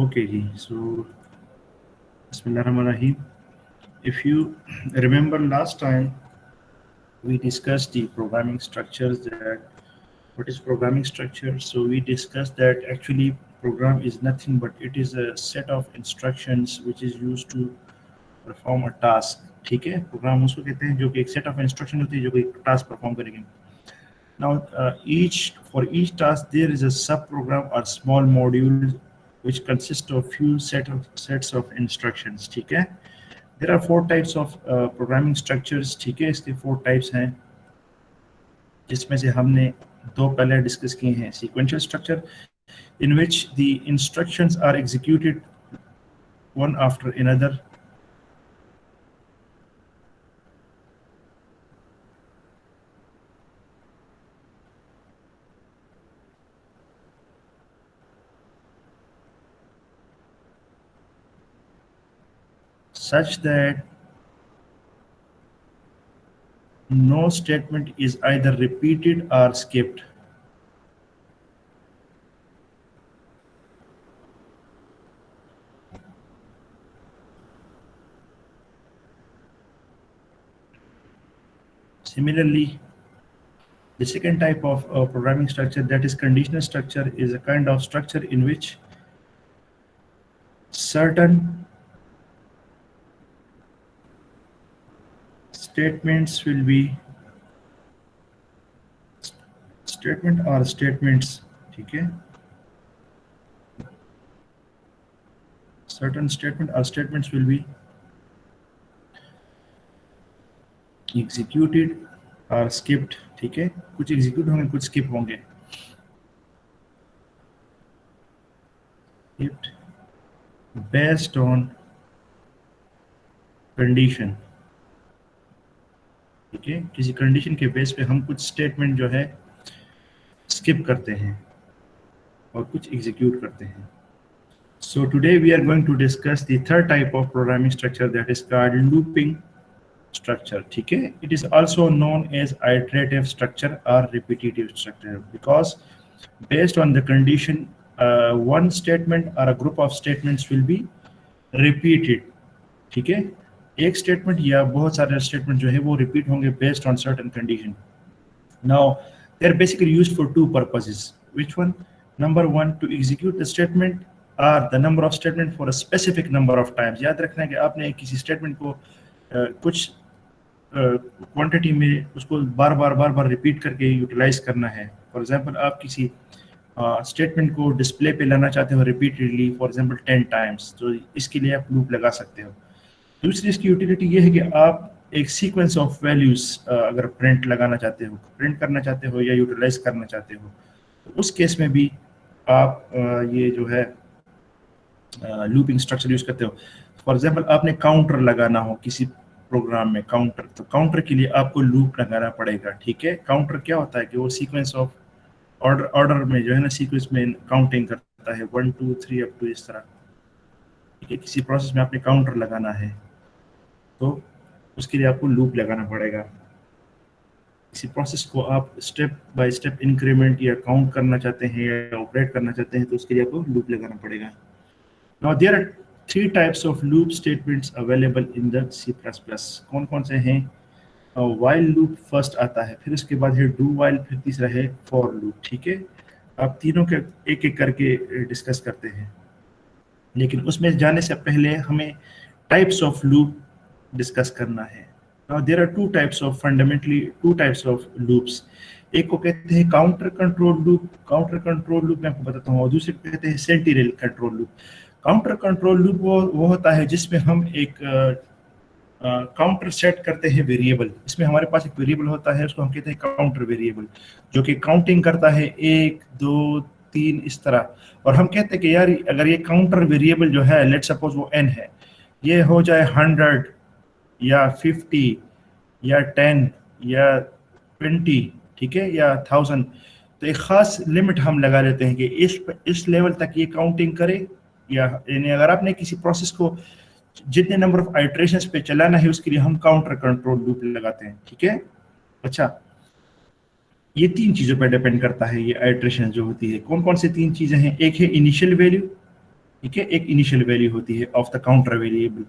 Okay, ji. So, Bismillahirrahmanirrahim. If you remember last time, we discussed the programming structures. That what is programming structure? So we discussed that actually program is nothing but it is a set of instructions which is used to perform a task. ठीक है, programme उसको कहते हैं जो कि एक set of instruction होती है जो कोई टास्क परफॉर्म करेंगे. Now, for each task, there is a sub-program or small module which consists of few sets of instructions. ठीक है. There are 4 types of programming structures. ठीक है, इसके 4 types हैं, जिसमें से हमने 2 पहले डिस्कस किए हैं. Sequential structure, in which the instructions are executed one after another. Such that no statement is either repeated or skipped. Similarly, the second type of programming structure, that is conditional structure, is a kind of structure in which certain statements will be statements, ठीक है, certain statement or statements will be executed or skipped. ठीक है, कुछ execute होंगे, कुछ skip होंगे. Based on condition. ठीक है, किसी कंडीशन के बेस पे हम कुछ स्टेटमेंट जो है स्किप करते हैं और कुछ एग्जीक्यूट करते हैं. So today we are going to discuss the third type of programming structure, that is called looping structure. ठीक है, it is also known as iterative structure or repetitive structure because based on the condition one statement or a group of statements will be repeated. ठीक है, एक statement या बहुत सारे statement जो है वो रिपीट होंगे based on certain condition. Now they are basically used for 2 purposes. Which one? Number 1, to execute the statement or the number of statement for a specific number of times. याद रखना है कि आपने किसी स्टेटमेंट को कुछ quantity में उसको बार बार रिपीट करके यूटिलाइज करना है. फॉर एग्जांपल, आप किसी स्टेटमेंट को डिस्प्ले पे लाना चाहते हो रिपीटेडली, फॉर एग्जांपल 10 टाइम्स, तो इसके लिए आप लूप लगा सकते हो. दूसरी इसकी यूटिलिटी ये है कि आप एक सीक्वेंस ऑफ वैल्यूज अगर प्रिंट लगाना चाहते हो, प्रिंट करना चाहते हो या यूटिलाइज करना चाहते हो, तो उस केस में भी आप ये जो है लूपिंग स्ट्रक्चर यूज करते हो. फॉर एग्जांपल, आपने काउंटर लगाना हो किसी प्रोग्राम में, काउंटर, तो काउंटर के लिए आपको लूप लगाना पड़ेगा. ठीक है, काउंटर क्या होता है कि वो सीक्वेंस ऑफ ऑर्डर में जो है ना, सीक्वेंस में काउंटिंग करता है 1 2 3 अप टू इस तरह. ठीक है, किसी प्रोसेस में आपने काउंटर लगाना है तो उसके लिए आपको लूप लगाना पड़ेगा. किसी प्रोसेस को आप स्टेप बाय स्टेप इंक्रीमेंट या काउंट करना चाहते हैं या ऑपरेट करना चाहते हैं तो उसके लिए आपको लूप लगाना पड़ेगा. Now there are 3 types of loop statements available in the C++. कौन कौन से हैं? while loop फर्स्ट आता है, फिर उसके बाद है do while, फिर तीसरा है for loop. ठीक है, आप तीनों के एक एक करके डिस्कस करते हैं, लेकिन उसमें जाने से पहले हमें टाइप्स ऑफ लूप डिस्कस करना है. Now there are fundamentally two types of loops. एक को कहते हैं काउंटर कंट्रोल लूप मैं आपको बताता हूँ, और दूसरे को कहते हैं sentinel control loop. Counter control loop वो होता है जिसमें हम एक काउंटर सेट करते हैं वेरिएबल. इसमें हमारे पास एक वेरिएबल होता है, उसको हम कहते हैं काउंटर वेरिएबल, जो कि काउंटिंग करता है 1 2 3 इस तरह. और हम कहते हैं कि यार अगर ये काउंटर वेरिएबल जो है, लेट्स सपोज वो n है, ये हो जाए 100 या 50 या 10 या 20, ठीक है, या 1000, तो एक खास लिमिट हम लगा लेते हैं कि इस लेवल तक ये काउंटिंग करे. या यानी अगर आपने किसी प्रोसेस को जितने नंबर ऑफ आइटरेशंस पे चलाना है उसके लिए हम काउंटर कंट्रोल लूप लगाते हैं. ठीक है, अच्छा, ये 3 चीजों पर डिपेंड करता है ये आइटरेशन जो होती है. कौन कौन से 3 चीजें हैं? एक है इनिशियल वैल्यू, ठीक है, एक इनिशियल वैल्यू होती है ऑफ द काउंटर वेरिएबल।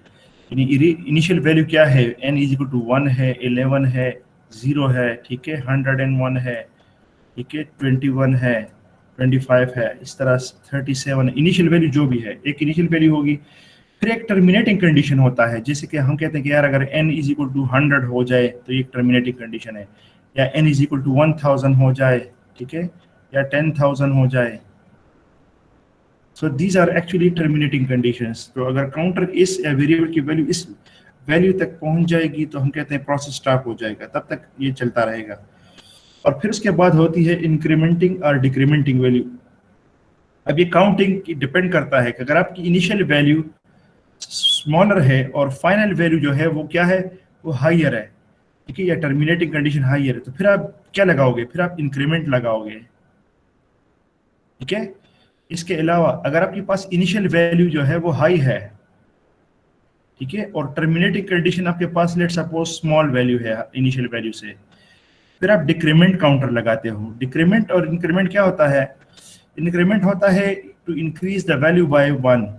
यानी इनिशियल वैल्यू क्या है, n इज इक्वल टू 1 है, 11 है, 0 है, ठीक है, 101 है, ठीक है, 21 है, 25 है, इस तरह 37 इनिशियल वैल्यू जो भी है, एक इनिशियल वैल्यू होगी। फिर एक टर्मिनेटिंग कंडीशन होता है, जैसे कि हम कहते हैं कि यार अगर n इज इक्वल टू 100 हो जाए तो ये एक टर्मिनेटिंग कंडीशन है, या n इज इक्वल टू 1000 हो जाए, ठीक है, या 10,000 हो जाए। So these are actually terminating conditions. तो अगर काउंटर इस वेरिएबल की वैल्यू इस वैल्यू तक पहुंच जाएगी तो हम कहते हैं प्रोसेस स्टॉप हो जाएगा, तब तक ये चलता रहेगा। और फिर उसके बाद होती है इंक्रीमेंटिंग और डिक्रीमेंटिंग वैल्यू। अब ये काउंटिंग की डिपेंड करता है कि अगर आपकी इनिशियल वैल्यू स्मॉलर है और फाइनल वैल्यू जो है वो क्या है, वो हाइयर है, ठीक है, या टर्मिनेटिंग कंडीशन हाइयर है, तो फिर आप क्या लगाओगे, फिर आप इंक्रीमेंट लगाओगे, ठीक है। इसके अलावा अगर आपके पास इनिशियल वैल्यू जो है वो हाई है, ठीक है, और टर्मिनेटिंग कंडीशन आपके पास लेट सपोज स्मॉल वैल्यू है इनिशियल वैल्यू से, फिर आप डिक्रीमेंट काउंटर लगाते हो। डिक्रीमेंट और इंक्रीमेंट क्या होता है, इंक्रीमेंट होता है to increase the value by 1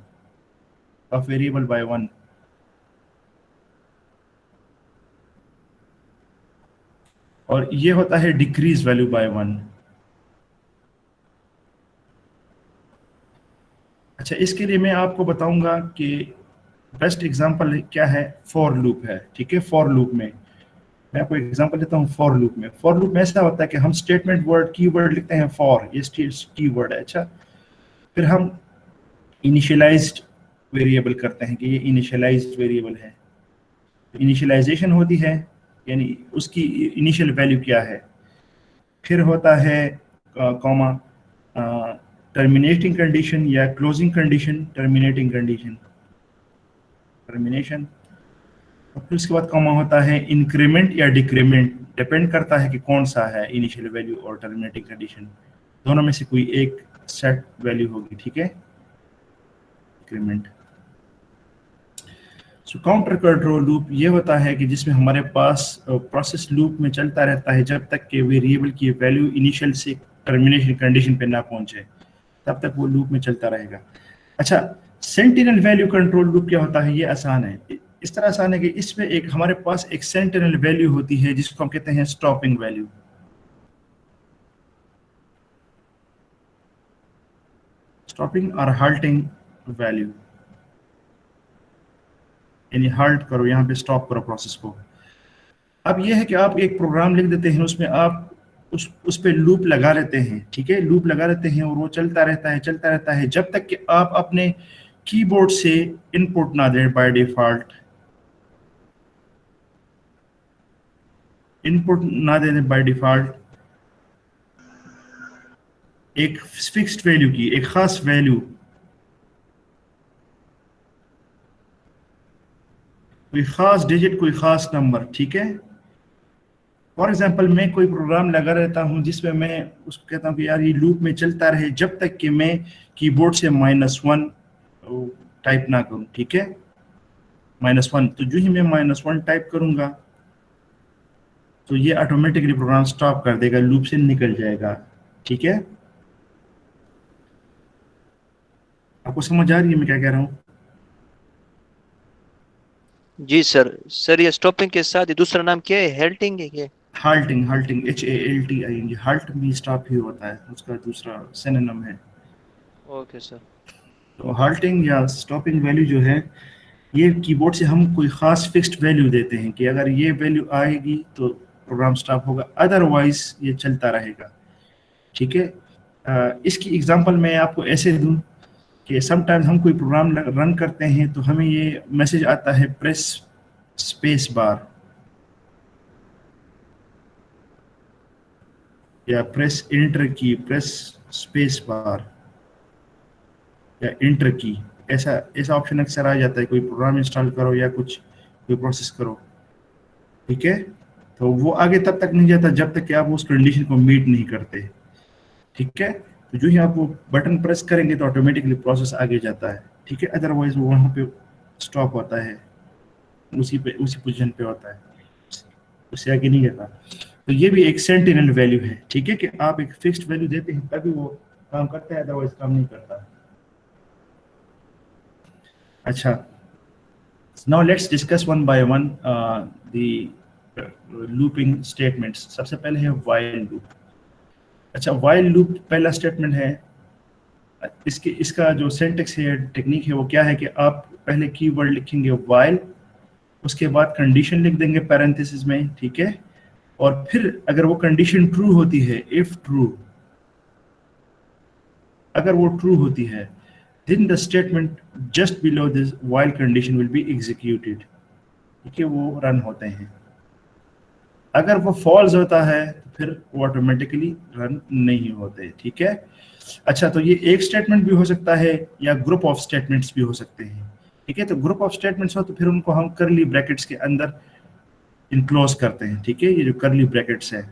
of variable by 1, और ये होता है डिक्रीज वैल्यू बाय 1। अच्छा, इसके लिए मैं आपको बताऊंगा कि बेस्ट एग्जांपल क्या है, फॉर लूप है, ठीक है। फॉर लूप में मैं आपको एग्जांपल देता हूँ। फॉर लूप में, फॉर लूप में ऐसा होता है कि हम स्टेटमेंट वर्ड कीवर्ड लिखते हैं फॉर, ये कीवर्ड है। अच्छा, फिर हम इनिशियलाइज्ड वेरिएबल करते हैं कि ये इनिशियलाइज्ड वेरिएबल है। इनिशियलाइजेशन होती है यानी उसकी इनिशियल वैल्यू क्या है। फिर होता है कॉमा, टर्मिनेटिंग कंडीशन या closing condition, terminating condition, termination. और फिर उसके बाद कॉमा होता है इंक्रीमेंट या डिक्रीमेंट, डिपेंड करता है कि कौन सा है, इनिशियल वैल्यू और टर्मिनेटिंग कंडीशन, दोनों में से कोई एक सेट वैल्यू होगी, ठीक है, इंक्रीमेंट। सो काउंटर कंट्रोल लूप ये होता है कि जिसमें हमारे पास प्रोसेस लूप में चलता रहता है जब तक कि वेरिएबल की वैल्यू इनिशियल से टर्मिनेशन कंडीशन पे ना पहुंचे, तब तक वो लूप में चलता रहेगा। अच्छा, सेंटिनल वैल्यू कंट्रोल लूप क्या होता है, ये आसान है। इस तरह आसान है कि इसमें एक हमारे पास एक सेंटिनल वैल्यू होती है जिसको हम कहते हैं स्टॉपिंग वैल्यू। स्टॉपिंग और हाल्टिंग वैल्यू, यानी हाल्ट करो, यहाँ पे स्टॉप करो प्रोसेस को। अब यह है कि आप एक प्रोग्राम लिख देते हैं, उसमें आप उस पे लूप लगा लेते हैं, ठीक है, लूप लगा लेते हैं और वो चलता रहता है, चलता रहता है जब तक कि आप अपने कीबोर्ड से इनपुट ना दें। बाय डिफॉल्ट इनपुट ना दें बाय डिफॉल्ट एक फिक्स्ड वैल्यू की, एक खास वैल्यू, कोई खास डिजिट, कोई खास नंबर, ठीक है। फॉर एग्जाम्पल मैं कोई प्रोग्राम लगा रहता हूँ जिसमें मैं उसको कहता हूँ कि यार ये लूप में चलता रहे जब तक कि मैं कीबोर्ड से -1 टाइप ना करूँ, ठीक है, -1। तो जो ही मैं -1 टाइप करूंगा तो ये ऑटोमेटिकली प्रोग्राम स्टॉप कर देगा, लूप से निकल जाएगा, ठीक है। आपको समझ आ रही है मैं क्या कह रहा हूँ? जी सर। सर ये स्टॉपिंग के साथ ही दूसरा नाम क्या है, हेल्टिंग है क्या? हाल्टिंग, हाल्टिंग, HALTING, हाल्ट भी स्टॉप ही होता है, उसका दूसरा सिनोनिम है। Okay sir. तो हाल्टिंग या स्टॉपिंग वैल्यू जो है, ये कीबोर्ड से हम कोई खास फिक्स्ड वैल्यू देते हैं कि अगर ये वैल्यू आएगी तो प्रोग्राम स्टॉप होगा, अदरवाइज ये चलता रहेगा, ठीक है। इसकी एग्जांपल मैं आपको ऐसे दूं कि समटाइम्स हम कोई प्रोग्राम रन करते हैं तो हमें ये मैसेज आता है प्रेस स्पेस बार या प्रेस इंटर की, प्रेस स्पेस बार या इंटर की, ऐसा ऐसा ऑप्शन अक्सर आ जाता है, कोई प्रोग्राम इंस्टॉल करो या कुछ कोई प्रोसेस करो, ठीक है। तो वो आगे तब तक नहीं जाता जब तक कि आप उस कंडीशन को मीट नहीं करते, ठीक है। तो जो ही आप वो बटन प्रेस करेंगे तो ऑटोमेटिकली प्रोसेस आगे जाता है, ठीक है, अदरवाइज वो वहाँ पे स्टॉप होता है, उसी पोजीशन पे होता है, उससे आगे नहीं जाता। तो ये भी एक सेंटिनल वैल्यू है, ठीक है, कि आप एक फिक्स्ड वैल्यू देते हैं तभी वो काम करता है, अदरवाइज काम नहीं करता। अच्छा, now let's discuss one by one the looping statements. सबसे पहले है while loop. अच्छा, while loop पहला स्टेटमेंट है, इसका जो सिंटेक्स है, टेक्निक है, वो क्या है कि आप पहले कीवर्ड लिखेंगे while, उसके बाद कंडीशन लिख देंगे पैरेंथेसिस में, ठीक है, और फिर अगर वो कंडीशन ट्रू होती है, इफ ट्रू, अगर वो ट्रू होती है, then the statement just below this while condition will be executed, ठीक है, वो रन होते हैं। अगर वो फॉल्स होता है तो फिर वो ऑटोमेटिकली रन नहीं होते, ठीक है। अच्छा, तो ये एक स्टेटमेंट भी हो सकता है या ग्रुप ऑफ स्टेटमेंट्स भी हो सकते हैं, ठीक है। तो ग्रुप ऑफ स्टेटमेंट्स हो तो फिर उनको हम करली ब्रैकेट्स के अंदर इनक्लोज करते हैं, ठीक है। ये जो करली ब्रैकेट्स है,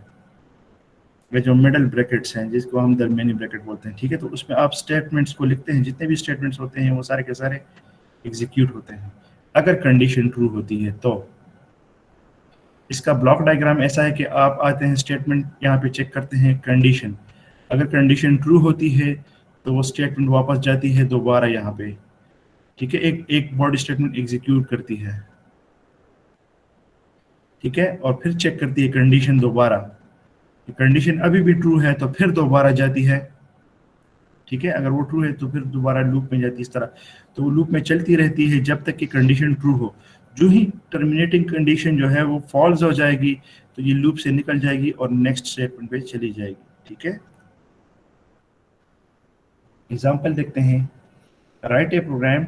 ये जो मिडल ब्रैकेट्स हैं, जिसको हम दरमियानी ब्रैकेट बोलते हैं, ठीक है, तो उसमें आप स्टेटमेंट्स को लिखते हैं, जितने भी स्टेटमेंट्स होते हैं वो सारे के सारे एग्जीक्यूट होते हैं अगर कंडीशन ट्रू होती है। तो इसका ब्लॉक डायग्राम ऐसा है कि आप आते हैं स्टेटमेंट, यहाँ पे चेक करते हैं कंडीशन, अगर कंडीशन ट्रू होती है तो वो स्टेटमेंट वापस जाती है दोबारा यहाँ पे, ठीक है, एक बॉडी स्टेटमेंट एग्जीक्यूट करती है, ठीक है, और फिर चेक करती है कंडीशन दोबारा, कंडीशन अभी भी ट्रू है तो फिर दोबारा जाती है, ठीक है, अगर वो ट्रू है तो फिर दोबारा लूप में जाती है। इस तरह तो वो लूप में चलती रहती है जब तक कि कंडीशन ट्रू हो। जो ही टर्मिनेटिंग कंडीशन जो है वो फॉल्स हो जाएगी तो ये लूप से निकल जाएगी और नेक्स्ट स्टेटमेंट पे चली जाएगी, ठीक है। एग्जांपल देखते हैं, write a program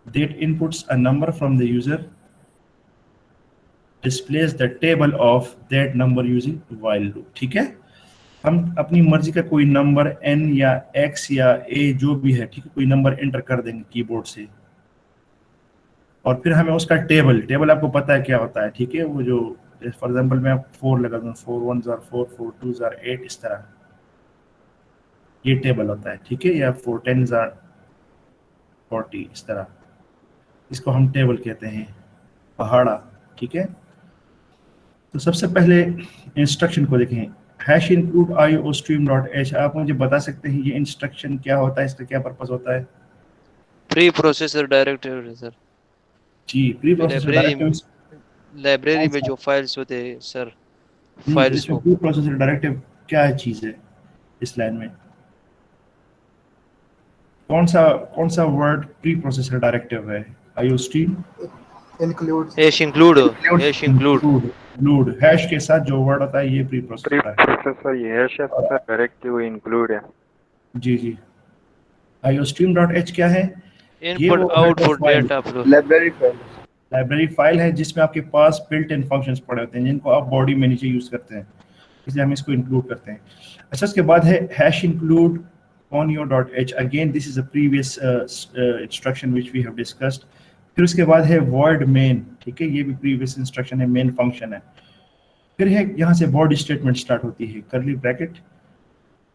that inputs a number from the user, displays the table of that number using while loop, ठीक है। हम अपनी मर्जी का कोई नंबर n या x या a जो भी है, ठीक है, कोई नंबर एंटर कर देंगे कीबोर्ड से, और फिर हमें उसका टेबल आपको पता है क्या होता है, ठीक है, वो जो फॉर एग्जांपल मैं 4 लगा दूं, 4 1s are 4, 4 2s are 8, इस तरह ये टेबल होता है, ठीक है, या 4 10s are 40, इस तरह, इसको हम टेबल कहते हैं, पहाड़ा, ठीक है। तो सबसे पहले इंस्ट्रक्शन को देखें, हैश इंक्लूड iostream.h। आप मुझे बता सकते हैं ये इंस्ट्रक्शन क्या होता है, इसका क्या पर्पस होता है? प्री प्रोसेसर डायरेक्टिव सर, जी, प्री प्रोसेसर डायरेक्टिव। लाइब्रेरी में जो फाइल्स होते हैं सर, नहीं, तो फाइल्स इसमें को प्री प्रोसेसर डायरेक्टिव क्या है चीज है इस लाइन में? कौन सा वर्ड प्री प्रोसेसर डायरेक्टिव है? iostream includes hash include, hash include include hash के साथ जो वर्ड होता है ये प्री प्री प्रोसेसर है। प्रोसेसर ये हैश है, सर डायरेक्टिव इंक्लूड है। जी जी, iostream.h क्या है? ये इनपुट वो output data flow, library file है जिसमें आपके पास बिल्ट इन फंक्शंस पड़े होते हैं जिनको आप बॉडी में नीचे यूज करते हैं, इसलिए हम इसको इंक्लूड करते हैं। अच्छा, उसके बाद है hash include on your dot h, again this is a previous instruction which we have discussed. फिर उसके बाद है void main, ठीक है, ये भी प्रीवियस इंस्ट्रक्शन है, मेन फंक्शन है। फिर है यहाँ से बॉडी स्टेटमेंट स्टार्ट होती है, करली ब्रैकेट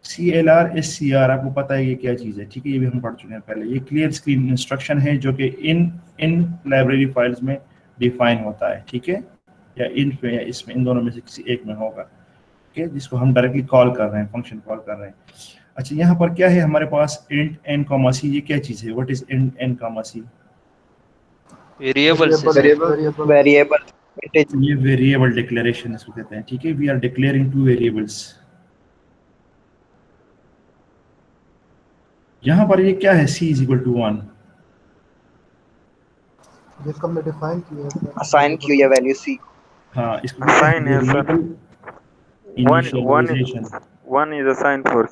CLR SCR, आपको पता है ये क्या चीज़ है, ठीक है, ये भी हम पढ़ चुके हैं पहले। ये क्लियर स्क्रीन इंस्ट्रक्शन है जो कि इन लाइब्रेरी फाइल्स में डिफाइन होता है, ठीक है, या इन पे या इसमें, इन दोनों में से किसी एक में होगा, ठीक है, जिसको हम डायरेक्टली कॉल कर रहे हैं, फंक्शन कॉल कर रहे हैं। अच्छा, यहाँ पर क्या है हमारे पास int n, c, ये क्या चीज़ है? What is int n, c? Variable से variable ये वेरिएबल डिक्लेरेशन इसको कहते हैं, ठीक है, we are declaring two variables. यहाँ पर ये क्या है? c इज इक्वल टू 1, जिसको हमने डिफाइन किया है असाइन की हुई है वैल्यू सी। हाँ, इसको Assign है sir, initialisation, one is assigned for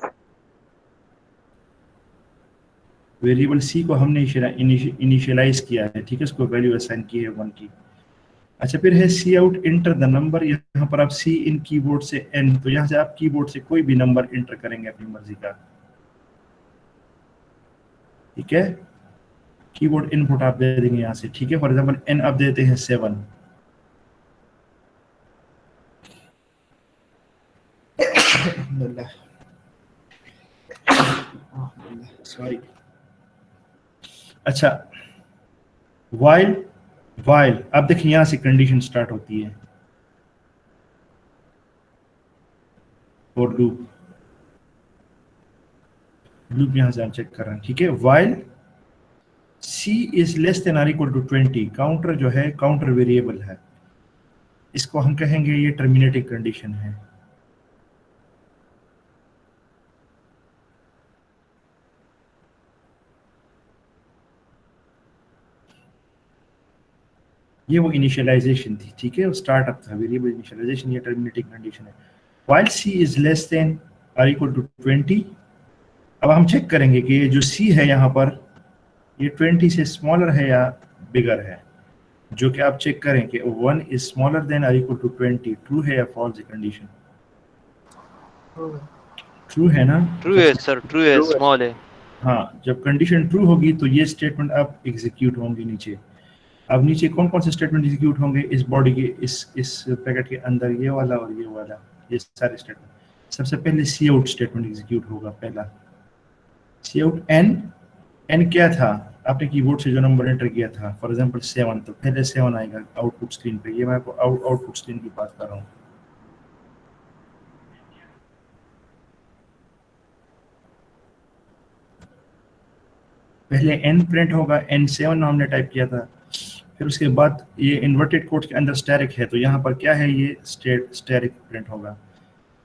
variable c को हमने इनिशियलाइज किया है, ठीक है, उसको वैल्यू असाइन की है 1 की। अच्छा, फिर है सी आउट इंटर द नंबर, यहाँ पर आप सी इन कीबोर्ड से n, तो यहाँ से आप कीबोर्ड से कोई भी नंबर इंटर करेंगे अपनी मर्जी का, ठीक है, कीबोर्ड इनपुट आप दे देंगे यहाँ से, ठीक है, फॉर एग्जांपल n आप देते हैं 7, सॉरी। अच्छा, वाइल अब देखिए यहाँ से कंडीशन स्टार्ट होती है, और लूप यहाँ से हम चेक कर रहे हैं, ठीक है, while c C is less than or equal to 20, counter जो है काउंटर वेरिएबल है, इसको हम कहेंगे ये टर्मिनेटिंग कंडीशन है। ये वो इनिशियलाइजेशन थी, ठीक है, वो स्टार्टअप था, वेरिएबल इनिशियलाइजेशन, ये टर्मिनेटिंग कंडीशन है। while C is less than or equal to 20, अब हम चेक करेंगे कि ये जो C है यहाँ पर ये 20 से स्मॉलर है या बिगर है, जो कि आप चेक करें कि 1 is smaller than or equal to 20, true है या फॉल्स है कंडीशन? ट्रू है ना? ट्रू है सर, ट्रू है, स्मॉल है। हाँ, जब कंडीशन ट्रू होगी तो ये स्टेटमेंट अब एग्जीक्यूट होंगे नीचे। अब नीचे कौन कौन से स्टेटमेंट एग्जीक्यूट होंगे इस बॉडी के, इस पैकेट के अंदर, ये वाला और ये वाला, ये सारे स्टेटमेंट। सबसे पहले सी आउट स्टेटमेंट एग्जीक्यूट होगा, पहला सी आउट एन क्या था, आपने कीबोर्ड से जो नंबर एंटर किया था, फॉर एग्जांपल 7, तो पहले 7 आएगा आउटपुट स्क्रीन पे। ये मैं आपको आउटपुट स्क्रीन की बात कर रहा हूँ। पहले n प्रिंट होगा, n7 हमने टाइप किया था, फिर उसके बाद ये इन्वर्टेड कोड के अंदर स्टैरिक है, तो यहाँ पर क्या है, ये स्टैरिक प्रिंट होगा।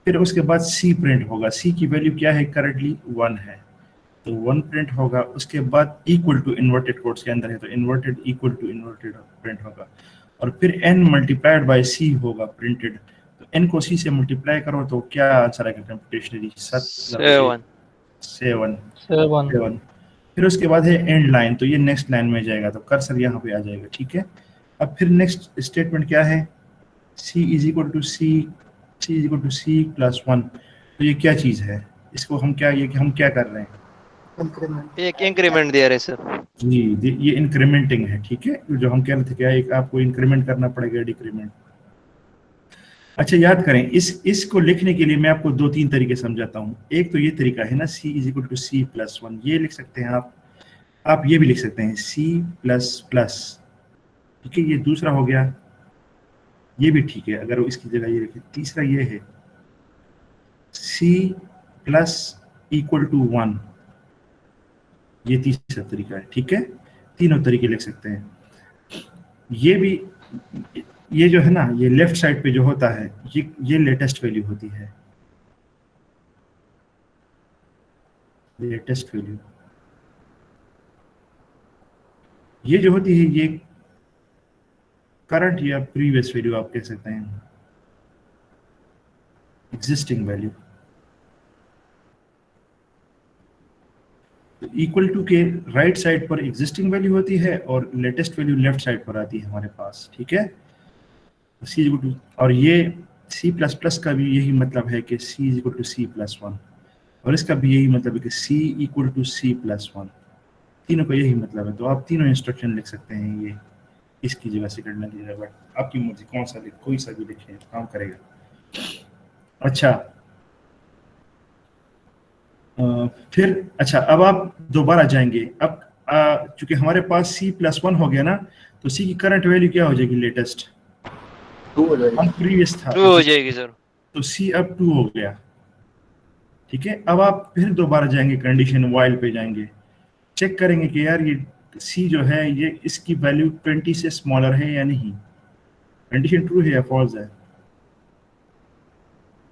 फिर उसके बाद c प्रिंट होगा, c की वैल्यू क्या है, करंटली 1 है, तो 1 प्रिंट होगा। उसके बाद इक्वल टू इन्वर्टेड कोड्स के अंदर है, तो inverted equal to inverted print होगा। और फिर n मल्टीप्लाइड बाय c होगा प्रिंटेड, तो n को c से मल्टीप्लाई करो तो क्या आंसर आएगा कंप्यूटेशनली? 7। फिर उसके बाद है एंड लाइन, तो ये नेक्स्ट लाइन में जाएगा, तो कर्सर यहाँ पे आ जाएगा, ठीक है। अब फिर नेक्स्ट स्टेटमेंट क्या है, c is equal to c plus 1, तो ये क्या चीज़ है, इसको हम क्या कर रहे हैं, इंक्रीमेंट, एक इंक्रीमेंट दे रहे सर जी, ये इंक्रीमेंटिंग है, ठीक है। जो हम कह रहे थे क्या, एक आपको इंक्रीमेंट करना पड़ेगा, डिक्रीमेंट। अच्छा, याद करें, इसको लिखने के लिए मैं आपको 2-3 तरीके समझाता हूँ। एक तो ये तरीका है ना, c is equal to c plus 1, ये लिख सकते हैं आप ये भी लिख सकते हैं c प्लस प्लस, ठीक है, ये दूसरा हो गया, ये भी ठीक है, अगर इसकी जगह ये लिखे। तीसरा ये है c प्लस इक्वल टू 1, ये तीसरा तरीका है, ठीक है। तीनों तरीके लिख सकते हैं। ये भी, ये जो है ना, ये लेफ्ट साइड पे जो होता है, ये लेटेस्ट वैल्यू होती है, लेटेस्ट वैल्यू। ये जो होती है, ये करंट या प्रीवियस वैल्यू आप कह सकते हैं, एग्जिस्टिंग वैल्यू। इक्वल टू के राइट साइड पर एग्जिस्टिंग वैल्यू होती है और लेटेस्ट वैल्यू लेफ्ट साइड पर आती है हमारे पास, ठीक है। सी इक्वल टू, और ये सी प्लस प्लस का भी यही मतलब है कि C is equal to C plus 1, और इसका भी यही मतलब है कि C equal to C plus 1, तीनों का यही मतलब है। तो आप तीनों इंस्ट्रक्शन लिख सकते हैं, ये इसकी जगह सेकंड में लीजिएगा, बट आपकी मर्जी, कौन सा लिख, कोई सा भी लिखे, काम करेगा। अच्छा, फिर अच्छा, अब आप दोबारा जाएंगे, अब चूंकि हमारे पास c प्लस 1 हो गया ना, तो c की करंट वैल्यू क्या हो जाएगी, लेटेस्ट 2 हो जाएगा, प्रीवियस था, 2 हो जाएगी सर, तो c अब 2 हो गया, ठीक है। अब आप फिर दोबारा जाएंगे, कंडीशन while पे जाएंगे, चेक करेंगे कि यार ये c जो है, ये इसकी वैल्यू 20 से स्मॉलर है या नहीं, कंडीशन ट्रू है या फॉल्स है?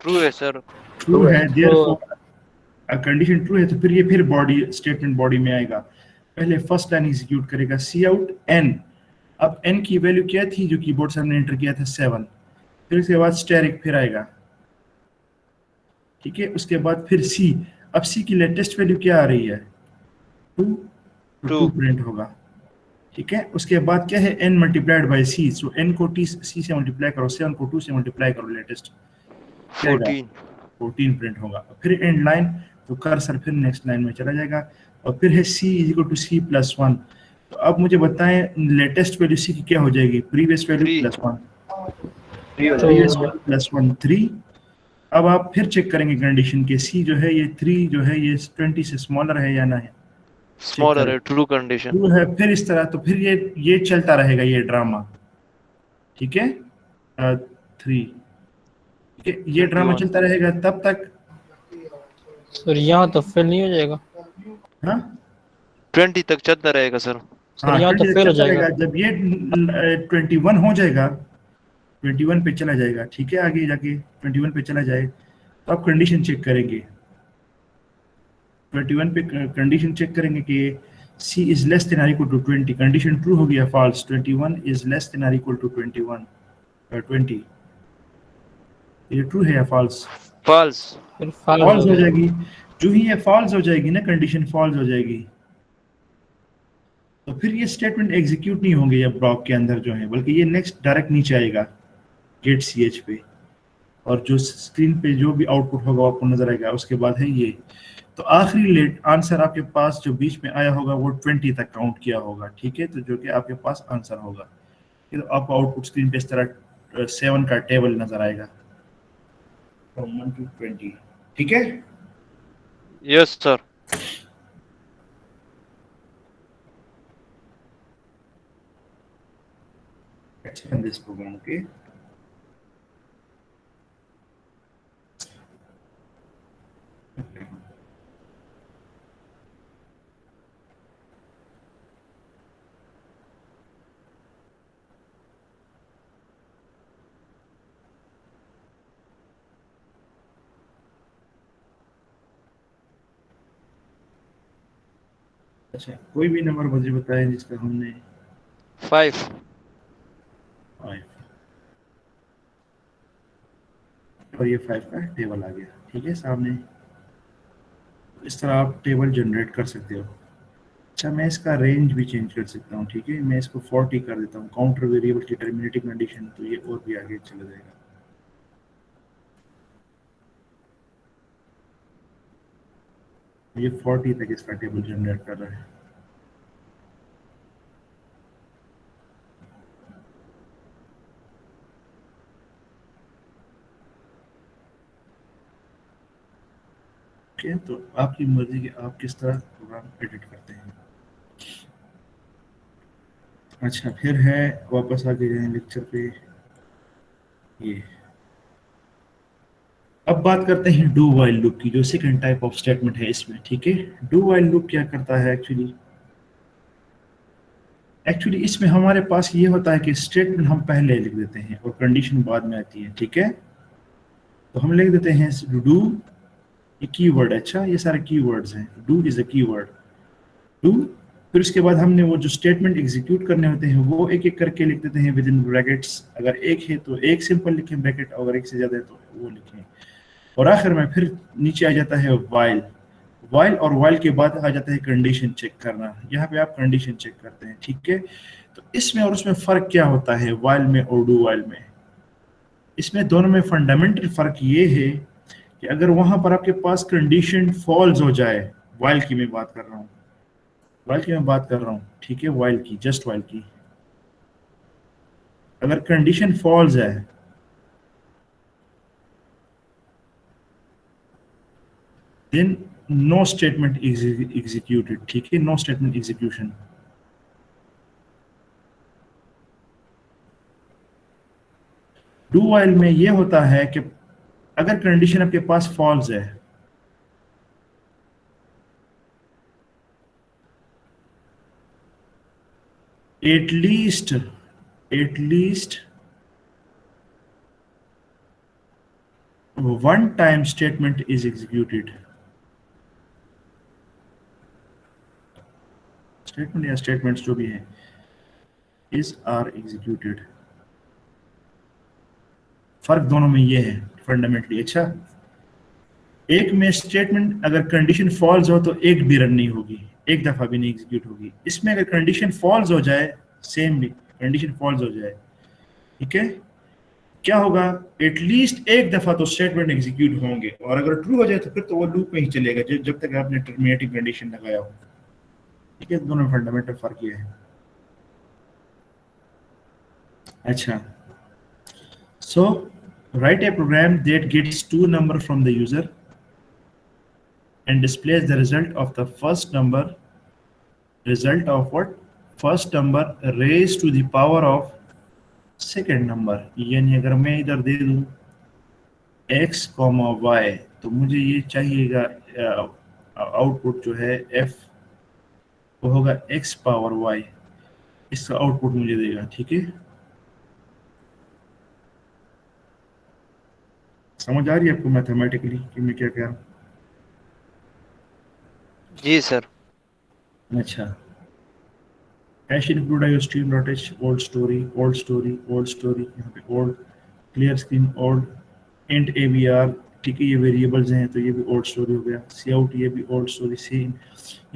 ट्रू है सर, ट्रू है, देयरफॉर कंडीशन ट्रू है, तो फिर ये फिर बॉडी स्टेटमेंट बॉडी में आएगा, पहले फर्स्ट लाइन एग्जीक्यूट करेगा, सी आउट n। अब n की वैल्यू क्या थी जो कीबोर्ड से हमने एंटर किया था, 7, फिर उसके बाद स्टैरिक फिर आएगा, ठीक है। उसके बाद फिर c, अब c की लेटेस्ट वैल्यू क्या आ रही है, 2 प्रिंट होगा, ठीक है। उसके बाद क्या है, n multiplied by c, so n को c से मल्टीप्लाई करो, 7 को 2 से मल्टीप्लाई करो, लेटेस्ट 14 प्रिंट होगा। फिर एंड लाइन, तो कर्सर फिर नेक्स्ट लाइन में चला जाएगा, और फिर है c is equal to c plus 1। तो अब मुझे बताएं लेटेस्ट वैल्यू c की क्या हो जाएगी, previous value plus 1, previous value plus 1 3। अब आप फिर चेक करेंगे कंडीशन के, c जो है ये 3 जो है ये 20 से स्मॉलर है या ना है, स्मॉलर है, ट्रू कंडीशन, ट्रू है। फिर इस तरह, तो फिर ये चलता रहेगा, ये ड्रामा, ठीक है, 3, ये ड्रामा चलता रहेगा तब तक। सर यहाँ तो फेल नहीं हो जाएगा? हाँ, 20 तक चलता रहेगा सर, हाँ यहाँ 20 तो तक फेल हो चलता जाएगा। रहेगा। जब ये 21 हो जाएगा, 21 पे चला जाएगा, ठीक है, आगे जाके 21 पे चला जाए तो आप कंडीशन चेक करेंगे। 21 पे कंडीशन चेक करेंगे कि c is less than or equal to 20, condition true होगी या false. 21 is less than or equal to 20, ये ट्रू है या फॉल्स? फॉल्स। फिर फॉल्स फॉल्स हो गया। जाएगी। जो ही ये फॉल्स हो जाएगी ना, कंडीशन फॉल्स हो जाएगी, तो फिर ये स्टेटमेंट एग्जीक्यूट नहीं होंगे या ब्लॉक के अंदर जो है, बल्कि ये नेक्स्ट डायरेक्ट नीचे आएगा गेट ch पे, और जो स्क्रीन पे जो भी आउटपुट होगा वो आपको नजर आएगा। उसके बाद है ये, तो आखिरी लेट आंसर आपके पास जो बीच में आया होगा वो 20 तक काउंट किया होगा, ठीक है, तो जो कि आपके पास आंसर होगा। तो आपको आउटपुट स्क्रीन पे इस तरह 7 का टेबल नजर आएगा फ्रॉम 1 to 20, ठीक है। Yes sir. Let's run this program, okay? अच्छा, कोई भी नंबर मुझे बताएं जिसका हमने 5। 5, और ये 5 का टेबल आ गया, ठीक है सामने। इस तरह आप टेबल जनरेट कर सकते हो। अच्छा, मैं इसका रेंज भी चेंज कर सकता हूँ, ठीक है, मैं इसको 40 कर देता हूँ। काउंटर वेरिएबल की टर्मिनेटिंग कंडीशन, तो ये और भी आगे चला जाएगा। ये 40 तक इसका टेबल जनरेट कर रहा है। ओके, तो आपकी मर्जी कि आप किस तरह प्रोग्राम एडिट करते हैं। अच्छा, फिर है, वापस आके जाएं लेक्चर पे। ये अब बात करते हैं डू वाइल लूप की, जो सेकंड टाइप ऑफ स्टेटमेंट है इसमें, ठीक है। डू वाइल लूप क्या करता है एक्चुअली इसमें हमारे पास ये होता है कि स्टेटमेंट हम पहले लिख देते हैं और कंडीशन बाद में आती है, ठीक है। तो हम लिख देते हैं डू, ये कीवर्ड, अच्छा ये सारे कीवर्ड्स हैं, do is a keyword, do. फिर उसके बाद हमने वो जो स्टेटमेंट एग्जीक्यूट करने होते हैं वो एक एक करके लिख देते हैं विद इन ब्रैकेट्स। अगर एक है तो एक सिंपल लिखें ब्रैकेट, अगर एक से ज्यादा है तो वो लिखें। और आखिर में फिर नीचे आ जाता है वाइल। वाइल और वाइल के बाद आ जाता है कंडीशन चेक करना। यहाँ पे आप कंडीशन चेक करते हैं, ठीक है। तो इसमें और उसमें फर्क क्या होता है वाइल में और डू वाइल में? इसमें दोनों में फंडामेंटल फर्क ये है कि अगर वहां पर आपके पास कंडीशन फॉल्स हो जाए, वाइल की मैं बात कर रहा हूँ, वाइल की मैं बात कर रहा हूँ, ठीक है, वाइल की, जस्ट वाइल की। अगर कंडीशन फॉल्स है देन नो स्टेटमेंट एग्जीक्यूटेड, ठीक है, no statement execution. Do while में ये होता है कि अगर कंडीशन आपके पास फॉल्स है, at least one time statement is executed, statement या स्टेटमेंट्स जो भी हैं is are executed। फर्क दोनों में ये है फंडामेंटली। अच्छा, एक में स्टेटमेंट अगर कंडीशन फॉल्स हो तो एक भी रन नहीं होगी, एक दफा भी नहीं एग्जीक्यूट होगी। इसमें अगर कंडीशन फॉल्स हो जाए, सेम भी कंडीशन फॉल्स हो जाए, ठीक है, क्या होगा, एटलीस्ट एक दफा तो स्टेटमेंट एग्जीक्यूट होंगे, और अगर ट्रू हो जाए तो फिर तो वो लूप में ही चलेगा जब तक आपने टर्मिनेटिंग कंडीशन लगाया हो, ठीक है। दोनों में फंडामेंटल फर्क ये है। अच्छा, so write a program that gets 2 number from the user and displays the result of the first number, result of what, first number raised to the power of second number। यानी अगर मैं इधर दे दूं x, y, तो मुझे ये चाहिएगा output जो है f वो होगा x पावर y। इसका आउटपुट मुझे देगा, ठीक है। समझ आ रही है आपको मैथमेटिकली कि मैं क्या कह रहा हूँ? जी सर। अच्छा, hash include iostream.h old story old story old story, यहाँ पे old, clear screen old, int abr, ठीक है, ये वेरिएबल्स हैं तो ये भी ओल्ड स्टोरी हो गया। सी आउट, ये भी ओल्ड स्टोरी। सी इन,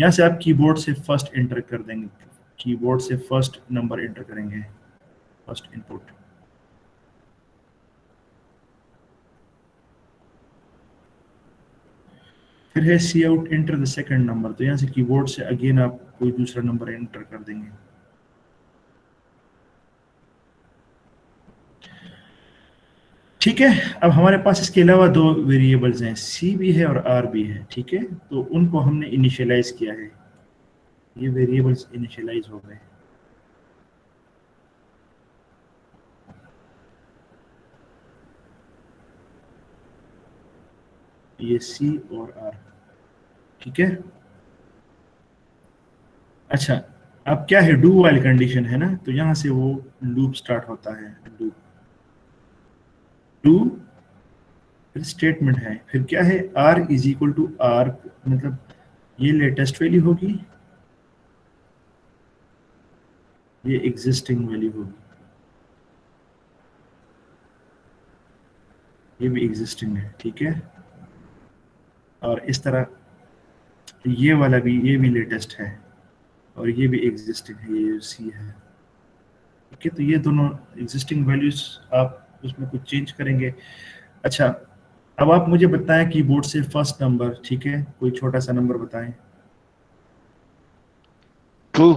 यहाँ से आप कीबोर्ड से फर्स्ट एंटर कर देंगे, कीबोर्ड से फर्स्ट नंबर एंटर करेंगे, फर्स्ट इनपुट। फिर है cout enter the second number, तो यहाँ से कीबोर्ड से अगेन आप कोई दूसरा नंबर एंटर कर देंगे। ठीक है, अब हमारे पास इसके अलावा दो वेरिएबल्स हैं, सी भी है और आर भी है, ठीक है, तो उनको हमने इनिशियलाइज किया है, ये वेरिएबल्स इनिशियलाइज हो गए। ये सी और आर, ठीक है। अच्छा, अब क्या है, डू वाइल कंडीशन है ना, तो यहां से वो लूप स्टार्ट होता है, लूप, डू फिर स्टेटमेंट है, फिर क्या है, r is equal to r, मतलब ये लेटेस्ट वैल्यू होगी, ये एग्जिस्टिंग वैल्यू होगी, ये भी एग्जिस्टिंग है, ठीक है, और इस तरह ये वाला भी, ये भी लेटेस्ट है और ये भी एग्जिस्टिंग है, ये सी है, ठीक है। तो ये दोनों एग्जिस्टिंग वैल्यूज, आप उसमें कुछ चेंज करेंगे। अच्छा, अब आप मुझे बताएं कीबोर्ड से फर्स्ट नंबर, ठीक है, कोई छोटा सा नंबर बताएं। ट्रू।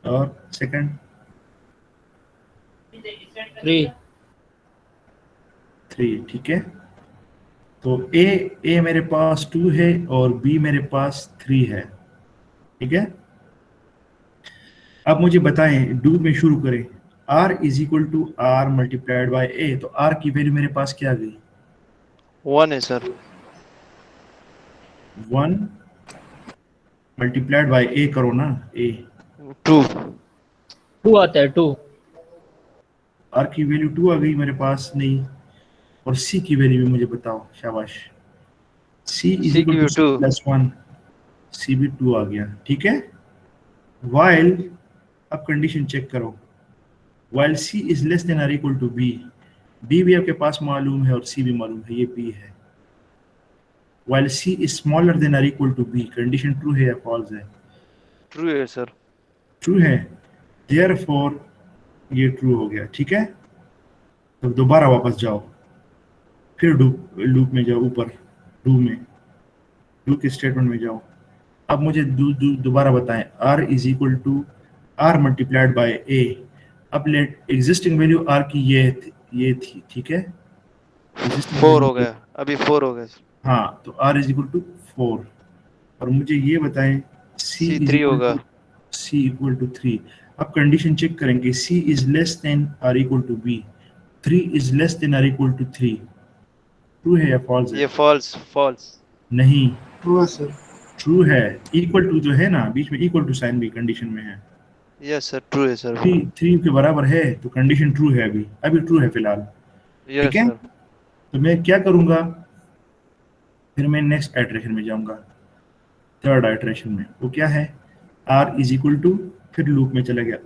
और सेकंड 3, ठीक है। तो ए मेरे पास 2 है और बी मेरे पास 3 है, ठीक है। अब मुझे बताएं, डू में शुरू करें, r is equal to are multiplied by A, तो r की वैल्यू मेरे पास क्या आ गई, 1 है सर। 1 मल्टीप्लाइड बाय ए करो ना, ए, ट्रू। 2 आता है 2। r की वैल्यू 2 आ गई मेरे पास, नहीं, और c की वैल्यू भी मुझे बताओ, शाबाश, c इज C इक्वल की टू 2। प्लस 1, c भी 2 आ गया, ठीक है। while, अब कंडीशन चेक करो, while c is less than or equal to b, b भी आपके पास मालूम है और c भी मालूम है, ये b है। while c is smaller than or equal to b, condition true है या फॉल्स है, ट्रू है सर। ट्रू है, therefore ये ट्रू हो गया, ठीक है। तो दोबारा वापस जाओ, फिर लूप में जाओ, ऊपर डू के स्टेटमेंट में जाओ। अब मुझे दोबारा बताएं, r is equal to are multiplied by a, अब लेट एग्जिस्टिंग वैल्यू r की ये थी, ठीक है, 4 हो गया, अभी 4 हो गया। हाँ, तो r इज इक्वल टू 4, और मुझे ये बताएं c C 3 होगा। Equal to 3। अब कंडीशन चेक करेंगे, c इज लेस देन और equal to b, 3 is less than और इक्वल टू 3, ट्रू है या फॉल्स है? ये फॉल्स। नहीं, ट्रू है सर। ट्रू है, इक्वल टू जो है ना, बीच में इक्वल टू साइन भी कंडीशन में है, यस सर, ट्रू है सर। 3 के बराबर है तो कंडीशन ट्रू है, अभी ट्रू है फिलहाल, यस ठीक है। सर। तो मैं क्या करूंगा, फिर मैं नेक्स्ट आइटरेशन में जाऊंगा, थर्ड आइटरेशन में, वो क्या है, r इज इक्वल टू, फिर लूप में चला गया,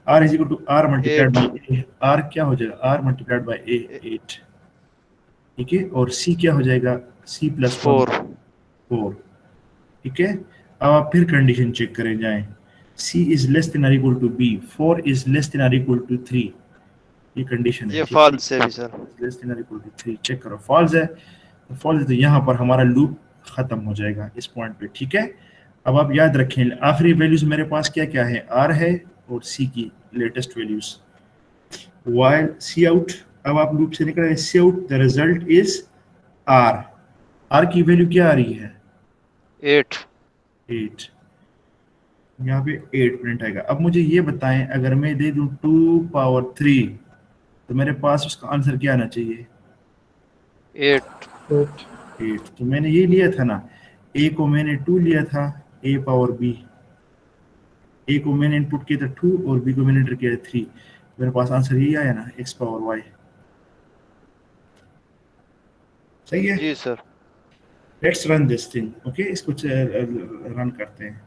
r is equal to are multiplied by r, क्या हो जाएगा, r मल्टीप्लाइड बाई a, 8, ठीक है, और c क्या हो जाएगा, c प्लस 4। 4, ठीक है। अब आप फिर कंडीशन चेक करें, जाएं, c इज लेस देन और equal to b, 4 is less than और इक्वल टू 3, ये कंडीशन है, ये ठीक फॉल्स है भी सर। लेस देन और इक्वल टू 3, चेक करो, फॉल्स है, तो फॉल्स है, तो यहाँ पर हमारा लूप खत्म हो जाएगा इस पॉइंट पे, ठीक है। अब आप याद रखें, आखिरी वैल्यूज मेरे पास क्या क्या है, r है और c की latest values, while c out, अब आप लूप से निकल, c out the result is r की वैल्यू क्या आ रही है, 8। 8, यहाँ पे 8 प्रिंट आएगा। अब मुझे ये बताएं, अगर मैं दे दूं 2 पावर 3, तो मेरे पास उसका आंसर क्या आना चाहिए, 8। 8, तो मैंने ये लिया था ना, a को मैंने 2 लिया था, a पावर b, a को मैंने इनपुट किया था 2 और b को मैंने एंटर किया था 3, मेरे पास आंसर यही आया ना, x पावर y। सही है? जी sir. Let's run this thing. Okay, इसको रन करते हैं।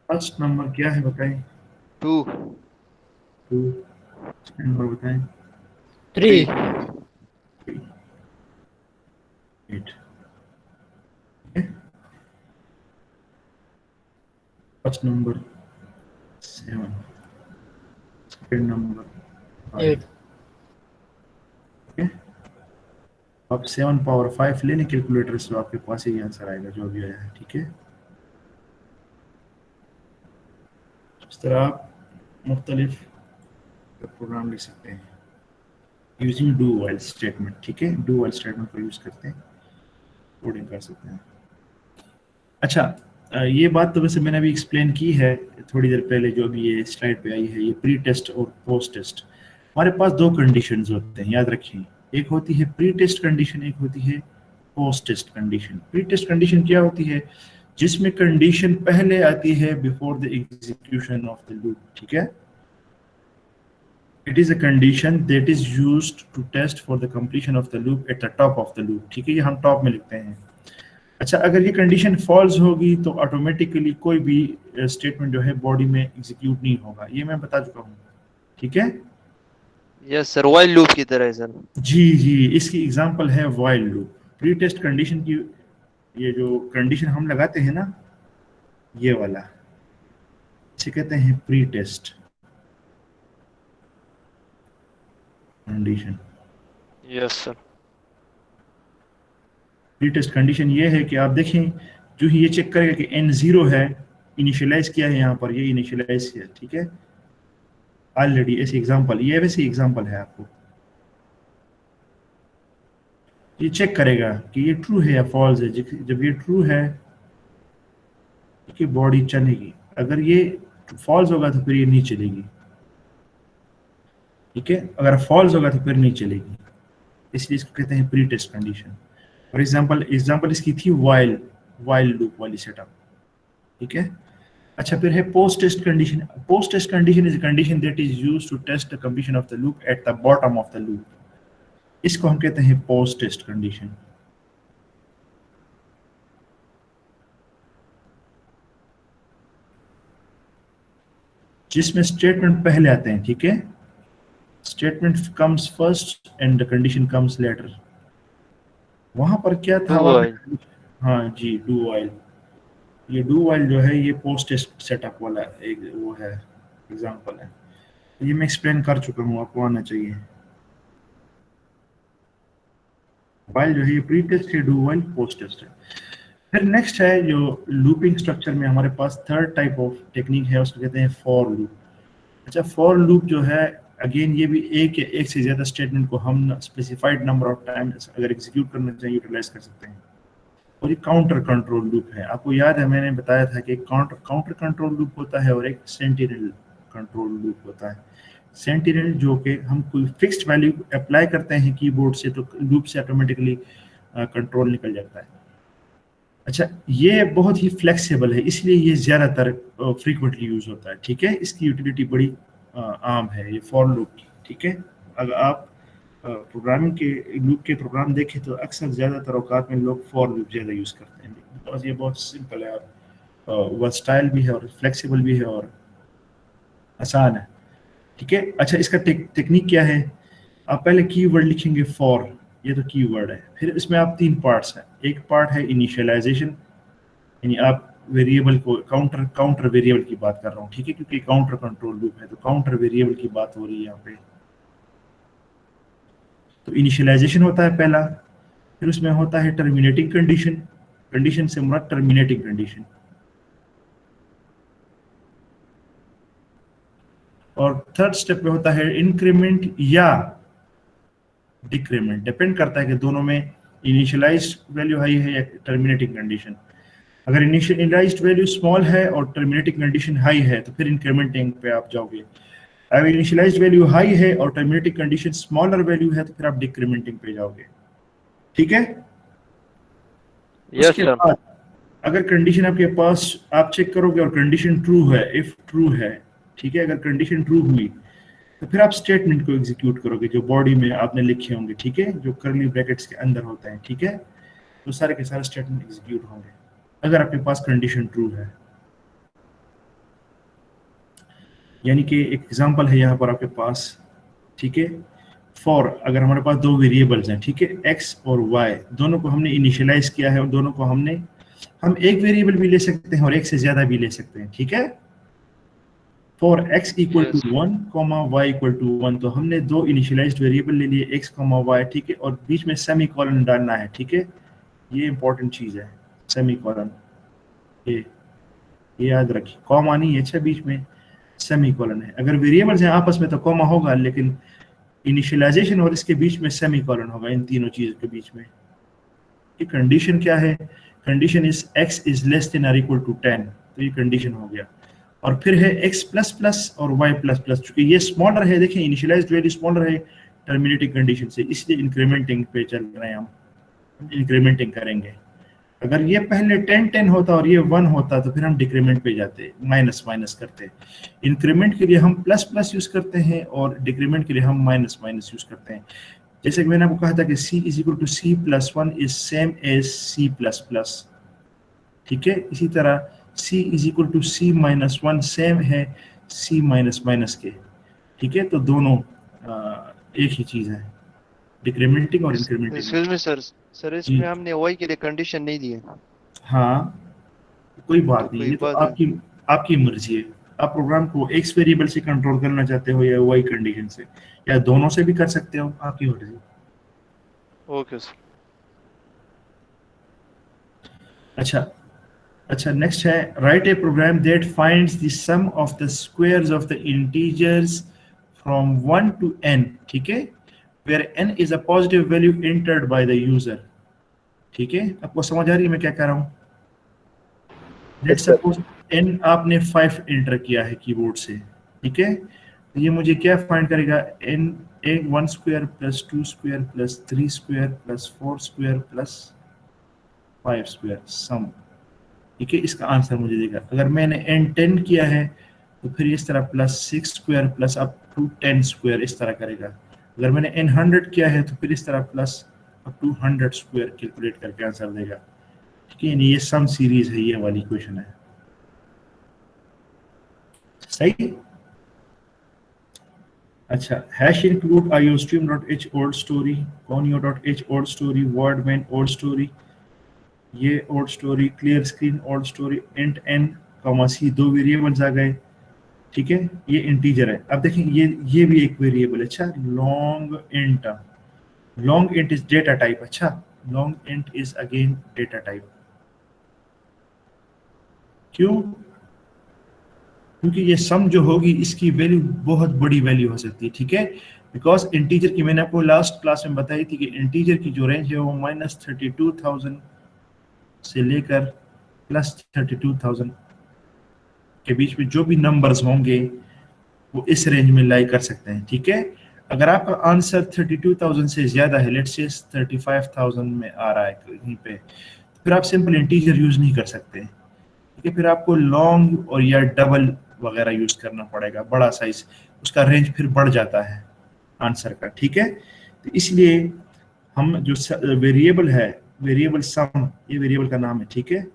फर्स्ट नंबर क्या है बताएं? 2 2। सेकंड नंबर बताएं? 3 8। First number 7, second number 5। 8 okay, आप 7 पावर 5 लेने कैलकुलेटर से, तो आपके पास ही आंसर आएगा जो भी आया है। ठीक है, इस तरह आप मुख्तलिफ प्रोग्राम लिख सकते हैं यूजिंग डू वाइल स्टेटमेंट। ठीक है, डू वाइल स्टेटमेंट को यूज करते हैं, कोडिंग कर सकते हैं। अच्छा, ये बात तो वैसे मैंने अभी एक्सप्लेन की है थोड़ी देर पहले, जो अभी ये स्लाइड पे आई है, ये प्री टेस्ट और पोस्ट टेस्ट। हमारे पास दो कंडीशंस होते हैं, याद रखिए। एक होती है प्री टेस्ट कंडीशन, एक होती है post test condition. Pre test condition क्या होती है? जिसमें कंडीशन पहले आती है before the execution of the loop. ठीक है, it is a condition that is used to test for the completion of the loop at the top of the loop। ठीक है, ये हम टॉप में लिखते हैं। अच्छा, अगर ये कंडीशन फॉल्स होगी तो ऑटोमेटिकली कोई भी स्टेटमेंट जो है बॉडी में एग्जीक्यूट नहीं होगा, ये मैं बता चुका हूँ। ठीक है, यस सर, व्हाइल लूप की तरह है सर। जी जी, इसकी एग्जांपल है while loop. Pre test condition की, ये जो कंडीशन हम लगाते हैं ना, ये वाला, इसे कहते हैं pre test condition. Yes sir. Pre test condition ये है कि आप देखें, जो ही ये चेक करेगा कि n 0 है, इनिशियलाइज किया है यहाँ पर, ये इनिशियलाइज किया। ठीक है, ऑलरेडी ऐसे एग्जांपल, ये वैसे एग्जांपल है आपको। ये चेक करेगा कि ये ट्रू है या फॉल्स है। जब ये ट्रू है कि बॉडी चलेगी, अगर ये फॉल्स होगा तो फिर ये नहीं चलेगी। ठीक है, अगर फॉल्स होगा तो फिर नहीं चलेगी, इसलिए इसको कहते हैं pre test condition. For example इसकी थी वाइल लूप वाली सेटअप। ठीक है, अच्छा, फिर है post test condition. Post test condition is a condition that is used to test the completion of the loop at the bottom of the loop. इसको हम कहते हैं पोस्ट टेस्ट कंडीशन। जिसमें स्टेटमेंट पहले आते हैं। ठीक है, statement comes first and the condition comes later. वहां पर क्या था? Do while। हाँ जी, डू वाइल। ये डू वाइल जो है, ये पोस्ट टेस्ट सेटअप वाला एक वो है, एग्जांपल है। ये मैं एक्सप्लेन कर चुका हूँ, आपको आना चाहिए। वाइल जो है ये प्री टेस्ट है, डू वाइल पोस्ट टेस्ट है। फिर नेक्स्ट है जो लूपिंग स्ट्रक्चर में हमारे पास थर्ड टाइप ऑफ टेक्निक है, उसको कहते हैं फॉर लूप। अच्छा, फॉर लूप जो है, अगेन ये भी एक या एक से ज्यादा स्टेटमेंट को हम स्पेसिफाइड नंबर ऑफ टाइम्स अगर एग्जीक्यूट करना चाहिए यूटिलाइज कर सकते हैं। और ये काउंटर कंट्रोल लूप है। आपको याद है मैंने बताया था कि एक काउंटर कंट्रोल लूप होता है और एक सेंटिनल कंट्रोल लूप होता है। सेंटिनल जो कि हम कोई फिक्स्ड वैल्यू अप्लाई करते हैं कीबोर्ड से, तो लूप से ऑटोमेटिकली कंट्रोल निकल जाता है। अच्छा, ये बहुत ही फ्लेक्सिबल है, इसलिए ये ज़्यादातर फ्रीक्वेंटली यूज होता है। ठीक है, इसकी यूटिलिटी बड़ी आम है ये फॉर लूप की। ठीक है, अगर आप प्रोग्रामिंग के लूप के प्रोग्राम देखें तो अक्सर ज़्यादातर औकात में लोग फॉर लूप ज़्यादा यूज़ करते हैं, बिकॉज ये बहुत सिंपल है, वर्सटाइल भी है और फ्लेक्सिबल भी है और आसान है। ठीक है, अच्छा, इसका टेक्निक क्या है? आप पहले कीवर्ड लिखेंगे फॉर, ये तो कीवर्ड है। फिर इसमें आप 3 पार्ट्स हैं। एक पार्ट है इनिशियलाइजेशन, यानी आप वेरिएबल को काउंटर वेरिएबल की बात कर रहा हूँ। ठीक है, क्योंकि काउंटर कंट्रोल लूप है तो काउंटर वेरिएबल की बात हो रही है यहाँ पे। तो इनिशियलाइजेशन होता है पहला, फिर उसमें होता है टर्मिनेटिंग कंडीशन, कंडीशन से मुराद टर्मिनेटिंग कंडीशन, और थर्ड स्टेप में होता है इंक्रीमेंट या डिक्रीमेंट, डिपेंड करता है कि दोनों में इनिशियलाइज्ड वैल्यू हाई है या टर्मिनेटिंग कंडीशन। अगर इनिशियलाइज्ड वैल्यू स्मॉल है और टर्मिनेटिंग कंडीशन हाई है तो फिर इंक्रीमेंटिंग पे आप जाओगे। अगर इनिशियलाइज्ड वैल्यू हाई है और टर्मिनेटिंग कंडीशन स्मॉलर वैल्यू है तो फिर आप डिक्रीमेंटिंग पे जाओगे। ठीक है? Yes, उसके sir. बाद अगर कंडीशन आपके पास आप चेक करोगे और कंडीशन ट्रू है, इफ ट्रू है, ठीक है, अगर कंडीशन ट्रू हुई तो फिर आप स्टेटमेंट को एग्जीक्यूट करोगे जो बॉडी में आपने लिखे होंगे, ठीक है, जो कर्ली ब्रैकेट्स के अंदर होते हैं, ठीक है, तो सारे के सारे स्टेटमेंट एग्जीक्यूट होंगे अगर आपके पास कंडीशन ट्रू है। यानी कि एक एग्जांपल है यहाँ पर आपके पास, ठीक है, फॉर अगर हमारे पास दो वेरिएबल्स हैं, ठीक है, x और y, दोनों को हमने इनिशियलाइज किया है और दोनों को हम एक वेरिएबल भी ले सकते हैं और एक से ज्यादा भी ले सकते हैं, ठीक है। For x equal to 1 comma y equal to 1, तो हमने दो इनिशियलाइज्ड वेरिएबल ले लिए x कॉमा y, ठीक है, और बीच में सेमी कॉलन डालना है, ठीक है, ये इंपॉर्टेंट चीज है, सेमी कॉलन, ये याद रखिए, कॉमा नहीं है, अच्छा बीच में सेमी कॉलन है। अगर वेरिएबल्स हैं आपस में तो कॉमा होगा, लेकिन इनिशियलाइजेशन और इसके बीच में सेमी कॉलन होगा, इन तीनों चीजों के बीच में। ये कंडीशन क्या है? Condition is x is less than और इक्वल टू 10, तो ये कंडीशन हो गया। और फिर है x प्लस प्लस और y प्लस प्लस, चूंकि ये स्मॉलर है, देखिए इनिशियलाइज्ड वैल्यू स्मॉलर है टर्मिनेटिंग कंडीशन से, इसलिए इंक्रीमेंटिंग पे चल रहे हैं हम, इंक्रीमेंटिंग करेंगे। अगर ये पहले 10 होता और ये 1 होता तो फिर हम डिक्रीमेंट पे जाते, माइनस माइनस करते। इंक्रीमेंट के लिए हम प्लस प्लस यूज करते हैं और डिक्रीमेंट के लिए हम माइनस माइनस यूज करते हैं। जैसे कि मैंने आपको कहा था कि c is equal to c plus 1 is same as c plus plus, ठीक है, इसी तरह c is equal to c minus 1 same है c माइनस माइनस के, ठीक है, तो दोनों एक ही चीज है, डिक्रीमेंटिंग और इंक्रीमेंटिंग। एक्सक्यूज मी सर इसमें हमने y के लिए कंडीशन नहीं दी है। हाँ, कोई बात नहीं, कोई ये तो बात नहीं। आपकी मर्जी है, आप प्रोग्राम को x वेरिएबल से कंट्रोल करना चाहते हो या y कंडीशन से, या दोनों से भी कर सकते हो, आपकी मर्जी। Okay sir. अच्छा नेक्स्ट है, write a program that finds the sum of the squares of the integers from 1 to n, ठीक है, where n is a positive value entered by the user, ठीक है, आपको समझ आ रही है मैं क्या कह रहा हूँ? लेट्स सपोज n आपने 5 एंटर किया है कीबोर्ड से, ठीक है, तो ये मुझे क्या फाइंड करेगा? n 1 square plus 2 square plus 3 square plus 4 square plus 5 square sum, ठीक है, इसका आंसर मुझे देगा। अगर मैंने n 10 किया है तो फिर इस तरह plus 6 square plus up to 10 square इस तरह करेगा। अगर मैंने n 100 किया है तो फिर इस तरह plus up to 100 square calculate करके आंसर देगा, ठीक है, ये सम सीरीज है, ये वाली क्वेश्चन है, सही। अच्छा, hash include iostream.h old story, conio.h old story, wordman old story, ये old story, clear screen old story, int n, c, दो वेरिएबल्स आ गए, ठीक है, ये इंटीजर है। अब देखें ये भी एक वेरिएबल है। अच्छा, long int is data type. अच्छा, long int is again data type. क्यों? क्योंकि ये सम जो होगी इसकी वैल्यू बहुत बड़ी वैल्यू हो सकती है, ठीक है, बिकॉज इंटीजर की मैंने आपको लास्ट क्लास में बताई थी कि इंटीजर की जो रेंज है वो -32,000 से लेकर +32,000 के बीच में जो भी नंबर्स होंगे वो इस रेंज में लाई कर सकते हैं, ठीक है। अगर आपका आंसर 32,000 से ज्यादा है, लेट्स से 35,000 में आ रहा है कहीं पे, तो फिर आप सिंपल इंटीजर यूज नहीं कर सकते, ठीक है, फिर आपको लॉन्ग और या डबल वगैरह यूज करना पड़ेगा, बड़ा साइज, उसका रेंज फिर बढ़ जाता है आंसर का, ठीक है। तो इसलिए हम जो वेरिएबल है, वेरिएबल सम, ये वेरिएबल का नाम है, ठीक है,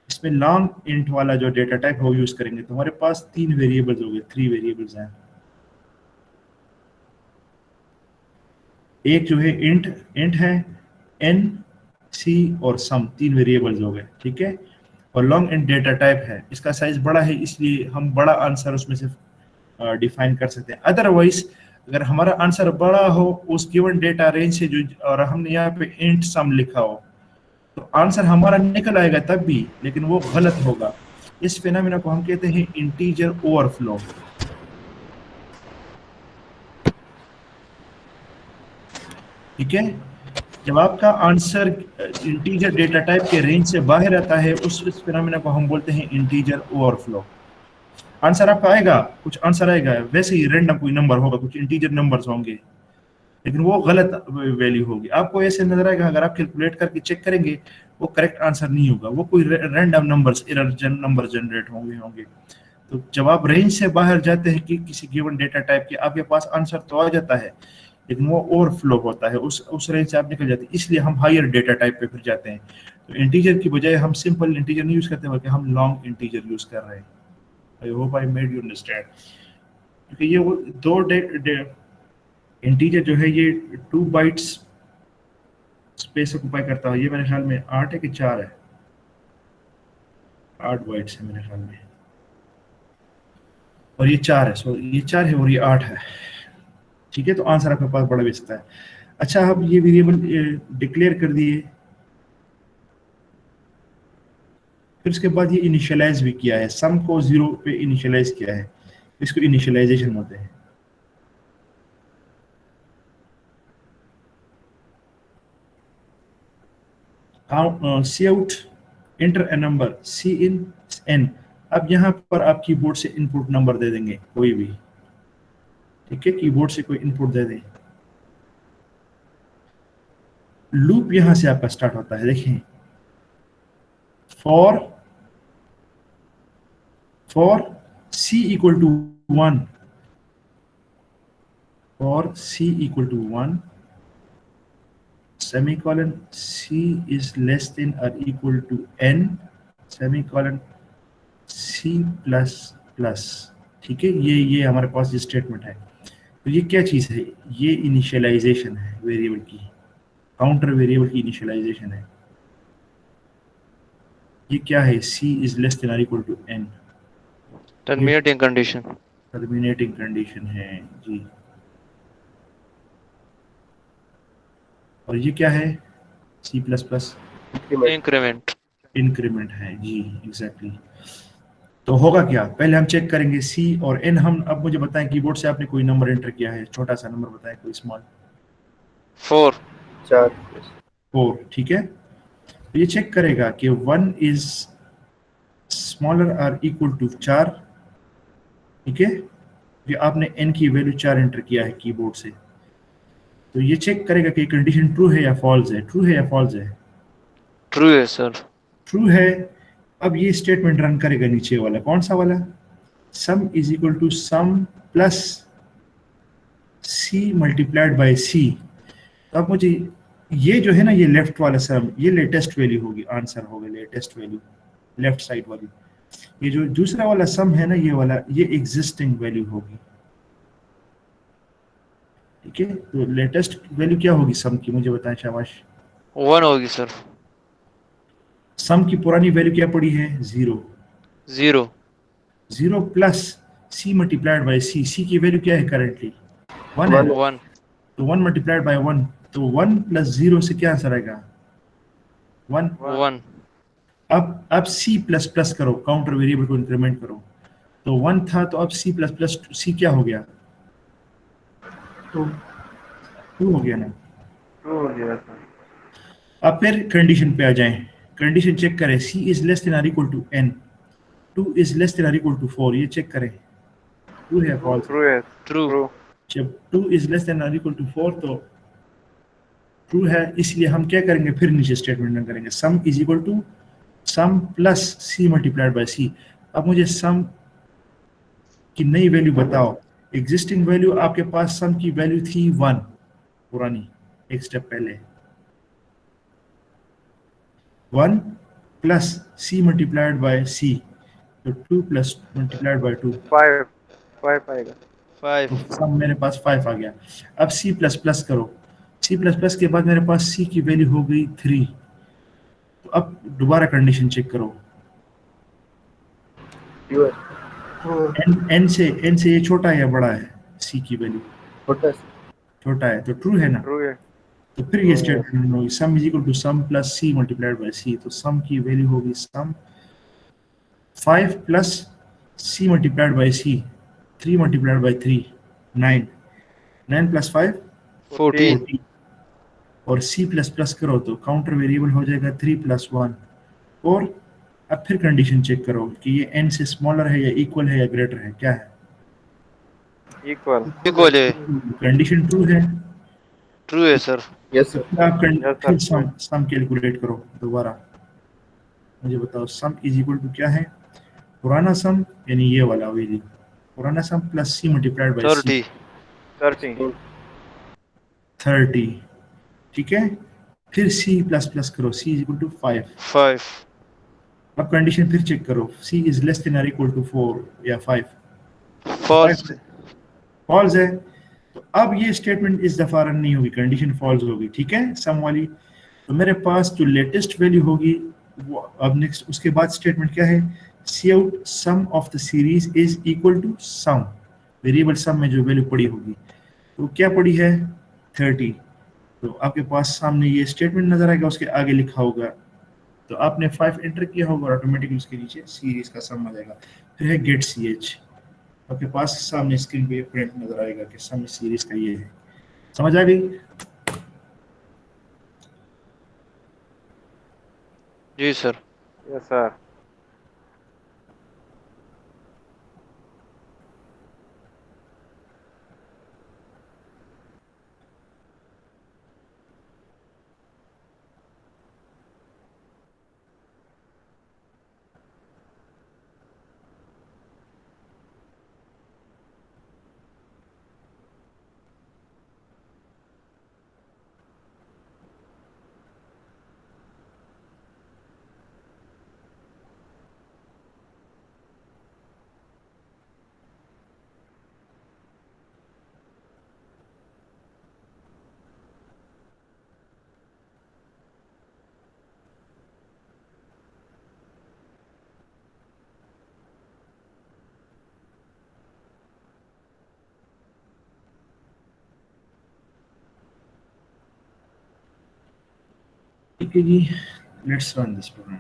इसमें लॉन्ग इंट वाला जो डेटा टाइप है वो यूज करेंगे। तो हमारे पास 3 वेरिएबल्स हो गए, 3 वेरिएबल्स हैं। एक जो है इंट है, n, c और सम, 3 वेरिएबल्स हो गए, ठीक है, और लॉन्ग इंट डेटा टाइप है, इसका साइज बड़ा है इसलिए हम बड़ा आंसर उसमें से डिफाइन कर सकते हैं। अदरवाइज अगर हमारा आंसर बड़ा हो उस गिवन डेटा रेंज से जो, और हमने यहाँ पे इंट सम लिखा हो, तो आंसर हमारा निकल आएगा तब भी, लेकिन वो गलत होगा। इस फिनोमेना को हम कहते हैं इंटीजर ओवरफ्लो। ठीक है, जब आपका आंसर इंटीजर डेटा टाइप के रेंज से बाहर आता है, उस फिनोमेना को हम बोलते हैं इंटीजर ओवरफ्लो। आंसर आपका आएगा, कुछ आंसर आएगा वैसे ही रैंडम कोई नंबर होगा, कुछ इंटीजर नंबर्स होंगे, लेकिन वो गलत वैल्यू होगी। आपको ऐसे नजर आएगा, अगर आप कैलकुलेट करके चेक करेंगे वो करेक्ट आंसर नहीं होगा, वो कोई रैंडम नंबर्स नंबर जनरेट होंगे। तो जब आप रेंज से बाहर जाते हैं कि किसी गिवन डेटा टाइप के, आपके पास आंसर तो आ जाता है लेकिन वो ओवरफ्लो होता है, उस रेंज से आप निकल जाते हैं, इसलिए हम हायर डेटा टाइप पे फिर जाते हैं। तो इंटीजर की बजाय हम सिंपल इंटीजर नहीं यूज करते बल्कि हम लॉन्ग इंटीजर यूज कर रहे हैं। आई hope I made you understand. क्योंकि ये वो दो इंटीजर जो है ये 2 बाइट्स स्पेस ऑक्युपाई करता है। ये मेरे ख्याल में 8 है कि 4 है, 8 बाइट्स है मेरे ख्याल में, और ये 4 है। सो ये 4 है और ये 8 है। ठीक है, तो आंसर आपके पास बड़ा भी सकता है। अच्छा, अब ये वेरिएबल डिक्लेयर कर दिए, फिर उसके बाद ये इनिशियलाइज भी किया है, सम को 0 पे इनिशियलाइज किया है, इसको इनिशियलाइजेशन होते हैं। Cout enter a number cin N. अब यहाँ पर आप कीबोर्ड से इनपुट नंबर दे देंगे कोई भी। ठीक है, कीबोर्ड से कोई इनपुट दे दें। लूप यहां से आपका स्टार्ट होता है, देखें, for c equal to 1, for c equal to 1 semicolon c is less than or equal to n semicolon c plus plus। ठीक है, ये हमारे पास ये स्टेटमेंट है। तो ये क्या चीज है? ये इनिशियलाइजेशन है वेरिएबल की, काउंटर वेरिएबल की इनिशियलाइजेशन है। ये क्या है? c is less than or equal to n, terminating condition, terminating condition है जी। और ये क्या है? C++ इंक्रीमेंट, इंक्रीमेंट है जी, एग्जैक्टली। तो होगा क्या, पहले हम चेक करेंगे C और N। हम अब मुझे बताएं, कीबोर्ड से आपने कोई नंबर एंटर किया है, छोटा सा नंबर बताएं, कोई स्मॉल। 4। ठीक है, तो ये चेक करेगा कि 1 इज स्मॉलर और इक्वल टू 4। ठीक है, ये आपने N की वैल्यू 4 एंटर किया है कीबोर्ड से, तो ये चेक करेगा कि कंडीशन ट्रू है या फॉल्स है, ट्रू है या फॉल्स है। ट्रू है सर, ट्रू है। अब ये स्टेटमेंट रन करेगा नीचे वाला, कौन सा वाला? Sum is equal to sum plus c multiplied by c। तो अब मुझे ये जो है ना, ये लेफ्ट वाला सम, ये लेटेस्ट वैल्यू होगी, आंसर होगा लेटेस्ट वैल्यू, लेफ्ट साइड वाली। ये जो दूसरा वाला सम है ना, ये वाला, ये एग्जिस्टिंग वैल्यू होगी। ठीक है, तो लेटेस्ट वैल्यू क्या होगी सम की, मुझे बताएं शाबाश। 1 होगी सर। सम की पुरानी वैल्यू क्या पड़ी है? 0। 0 plus c multiplied by c। c की वैल्यू क्या है करंटली? 1 है। 1 तो 1 मल्टीप्लाइड बाय 1, तो 1 प्लस 0 से क्या आंसर आएगा? 1। अब c प्लस प्लस करो, काउंटर वेरिएबल को इंक्रीमेंट करो। तो 1 था, तो अब c प्लस प्लस c क्या हो गया? 2 हो गया ना। अब फिर कंडीशन पे आ जाएं, कंडीशन चेक करें, c इज लेस देन और equal to n, 2 is less than और इक्वल टू 4। ये चेक करें, ट्रू है फॉल्स? ट्रू। जब 2 इज लेस देन और इक्वल टू 4 तो ट्रू है, इसलिए हम क्या करेंगे, फिर नीचे स्टेटमेंट रन करेंगे, sum is equal to sum plus c multiplied by c। अब मुझे सम की नई वैल्यू बताओ। एग्जिस्टिंग वैल्यू आपके पास सम की वैल्यू थी 1 पुरानी, एक स्टेप पहले, 1 plus c multiplied by c, तो 2 प्लस मल्टीप्लाइड बाय 2 5 आएगा। 5। तो सम मेरे पास 5 आ गया। अब c प्लस प्लस करो, c प्लस प्लस के बाद मेरे पास c की वैल्यू हो गई 3। तो अब दोबारा कंडीशन चेक करो, n से ये छोटा है या बड़ा है c की वैल्यू? छोटा है छोटा है तो ट्रू है ना। ट्रू है। तो फिर ये स्टेटमेंट होगी sum is equal to sum plus C multiplied by C. तो सम की वैल्यू होगी sum 5 plus C multiplied by C, 3 multiplied by 3 9, 9 plus 5 14 14, और सी प्लस प्लस करो तो काउंटर वेरिएबल हो जाएगा 3 प्लस 1। और अब फिर कंडीशन चेक करो कि ये n से स्मॉलर है या इक्वल है या ग्रेटर है, क्या है। इक्वल। इक्वल है, कंडीशन ट्रू है ट्रू है सर। यस तो सर। फिर आप Yes, फिर sir. सम कैलकुलेट करो दोबारा। मुझे बताओ सम इज इक्वल टू क्या है, पुराना सम यानी ये वाला वही पुराना sum plus C multiplied by C 30 30 30, ठीक है। फिर सी प्लस प्लस करो, सी इज इक्वल टू 5। 5 अब कंडीशन फिर चेक करो, सी इज लेस देन और इक्वल टू 4 या 5, फॉल्स। फॉल्स है। तो अब ये स्टेटमेंट इस दफा रन नहीं होगी, कंडीशन फॉल्स होगी, ठीक है सम वाली। तो मेरे पास जो लेटेस्ट वैल्यू होगी वो अब नेक्स्ट उसके बाद स्टेटमेंट क्या है, cout sum of the series is equal to sum, variable sum में जो वैल्यू पड़ी होगी तो क्या पड़ी है 30। तो आपके पास सामने ये स्टेटमेंट नजर आएगा, उसके आगे लिखा होगा, तो आपने 5 एंटर किया होगा और ऑटोमेटिकली उसके नीचे सीरीज का सम आ जाएगा। फिर है गेट सी एच, आपके पास सामने स्क्रीन पे प्रिंट नजर आएगा कि सम सीरीज का ये है। समझ आ गई। जी सर। Yes sir. ठीक है जी, let's run this program.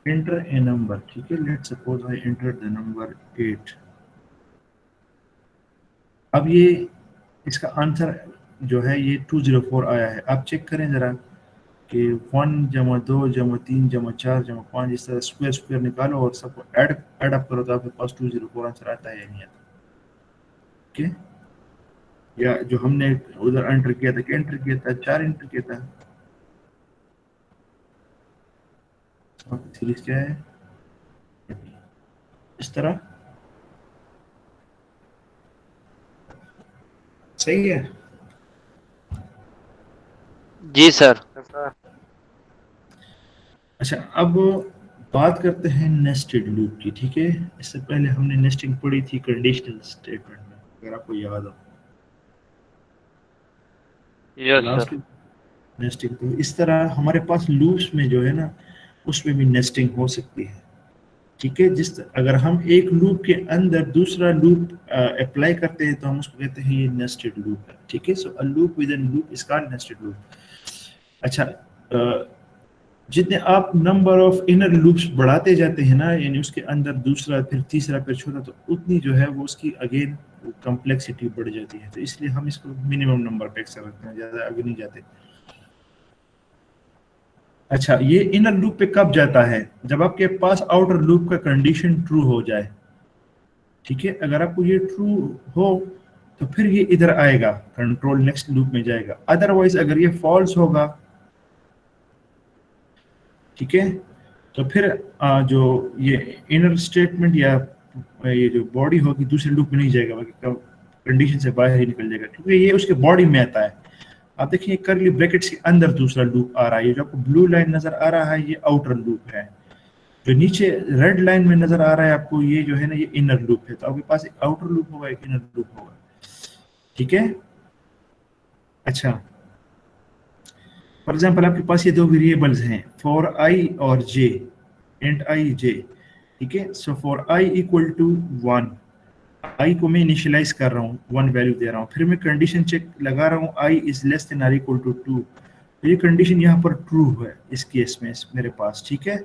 Enter a number, ठीक है, let's suppose I enter the number 8। अब ये इसका आंसर जो है ये 204 आया है। आप चेक करें जरा कि 1 जमा 2 जमा 3 जमा 4 जमा 5 इस तरह स्क्वायर स्क्वायर निकालो और सबको ऐड अप करो तो आपके पास 204 आंसर आता है या नहीं आता। ओके, या जो हमने उधर एंटर किया था, क्या एंटर किया था, 4 एंटर किया था। सीरीज क्या है इस तरह, सही है। जी सर। Yes sir. अच्छा, अब बात करते हैं नेस्टेड लूप की, ठीक है। इससे पहले हमने नेस्टिंग पढ़ी थी कंडीशनल स्टेटमेंट में, अगर आपको याद हो। Yes last sir. नेस्टिंग, तो इस तरह हमारे पास लूप्स में जो है ना उसमें भी नेस्टिंग हो सकती है, ठीक है। अगर हम एक लूप के अंदर दूसरा लूप अप्लाई करते हैं तो हम उसको कहते हैं ये नेस्टेड लूप है, ठीक है। So a loop within loop is called nested loop. अच्छा, जितने आप नंबर ऑफ इनर लूप्स बढ़ाते जाते हैं ना, यानी उसके अंदर दूसरा फिर तीसरा फिर चौथा, तो उतनी जो है वो उसकी अगेन कॉम्प्लेक्सिटी बढ़ जाती है। तो इसलिए हम इसको मिनिमम नंबर पे अक्सर रखते हैं, ज़्यादा आगे नहीं जाते। अच्छा, ये इनर लूप पे कब जाता है, जब आपके पास आउटर लूप का कंडीशन ट्रू हो जाए, ठीक है। अगर आपको ये ट्रू हो तो फिर ये इधर आएगा, कंट्रोल नेक्स्ट लूप में जाएगा। अदरवाइज अगर ये फॉल्स होगा, ठीक है, तो फिर जो ये इनर स्टेटमेंट या ये जो बॉडी होगी दूसरे लूप में नहीं जाएगा, बाकी कंडीशन से बाहर ही निकल जाएगा, क्योंकि ये उसके बॉडी में आता है। आप देखिए करली ब्रैकेट्स के अंदर दूसरा लूप आ रहा है, ये जो आपको ब्लू लाइन नजर आ रहा है ये आउटर लूप है, जो नीचे रेड लाइन में नजर आ रहा है आपको ये जो है ना ये इनर लूप है। तो आपके पास एक आउटर लूप होगा, एक इनर लूप होगा, ठीक है। अच्छा, फॉर एग्जाम्पल आपके पास ये दो वेरिएबल्स हैं फॉर आई और जे, इंट आई जे, ठीक है। So for I equal to 1, I को मैं इनिशियलाइज कर रहा हूँ, 1 वैल्यू दे रहा हूँ, फिर मैं कंडीशन चेक लगा रहा हूँ I is less than or equal to 2, तो ये कंडीशन यहाँ पर ट्रू है इस केस में मेरे पास, ठीक है।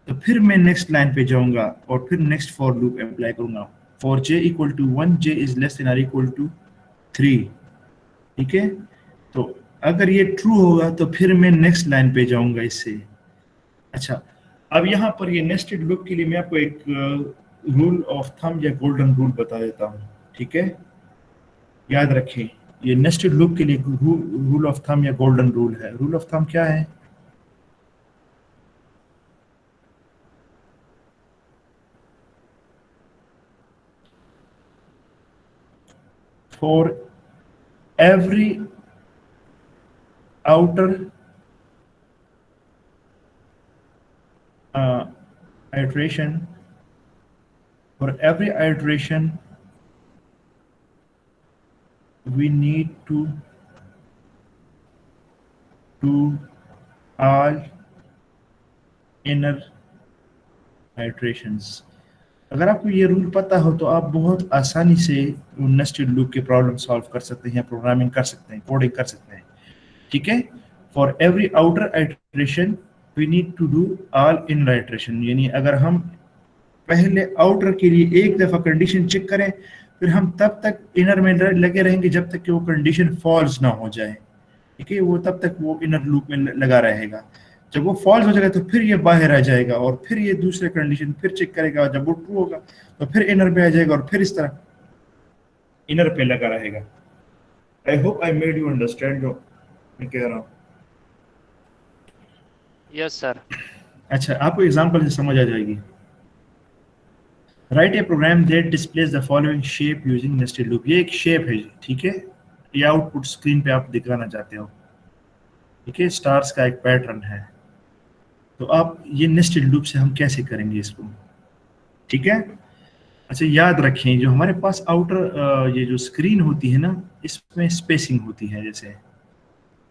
तो फिर मैं नेक्स्ट लाइन पे जाऊंगा और फिर नेक्स्ट फॉर लूप अप्लाई करूंगा, for j equal to 1 j is less than or equal to 3, ठीक है। तो अगर ये ट्रू होगा तो फिर मैं नेक्स्ट लाइन पे जाऊंगा इससे। अच्छा, अब यहाँ पर ये नेस्टेड लूप के लिए मैं आपको एक रूल ऑफ थंब या गोल्डन रूल बता देता हूँ, ठीक है। याद रखें, ये नेस्टेड लूप के लिए रूल ऑफ थंब या गोल्डन रूल है। रूल ऑफ थंब क्या है? For every outer iteration, we need to do all inner iterations. अगर आपको ये रूल पता हो तो आप बहुत आसानी से नेस्टेड लूप के प्रॉब्लम सॉल्व कर सकते हैं, प्रोग्रामिंग कर सकते हैं, कोडिंग कर सकते हैं, ठीक है। For every outer iteration we need to do all inner iteration, यानी अगर हम पहले आउटर के लिए एक दफा कंडीशन चेक करें, फिर हम तब तक इनर में लगे रहेंगे जब तक कि वो कंडीशन फॉल्स ना हो जाए, ठीक है। वो तब तक वो इनर लूप में लगा रहेगा। जब वो फॉल्स हो जाएगा तो फिर ये बाहर आ जाएगा और फिर ये दूसरे कंडीशन फिर चेक करेगा, जब वो ट्रू होगा तो फिर इनर पे आ जाएगा और फिर इस तरह इनर पे लगा रहेगा। I hope I made you understand जो मैं कह रहा हूँ। Yes sir. अच्छा, आपको एग्जांपल से समझ आ जाएगी। Write a program that displays the following shape using nested loop. ये एक शेप है, ठीक है। ये आउटपुट स्क्रीन पे आप दिखाना चाहते हो, ठीक है। स्टार्स का एक पैटर्न है, तो आप ये नेस्टेड लूप से हम कैसे करेंगे इसको, ठीक है। अच्छा, याद रखें जो हमारे पास आउटर ये जो स्क्रीन होती है ना, इसमें स्पेसिंग होती है। जैसे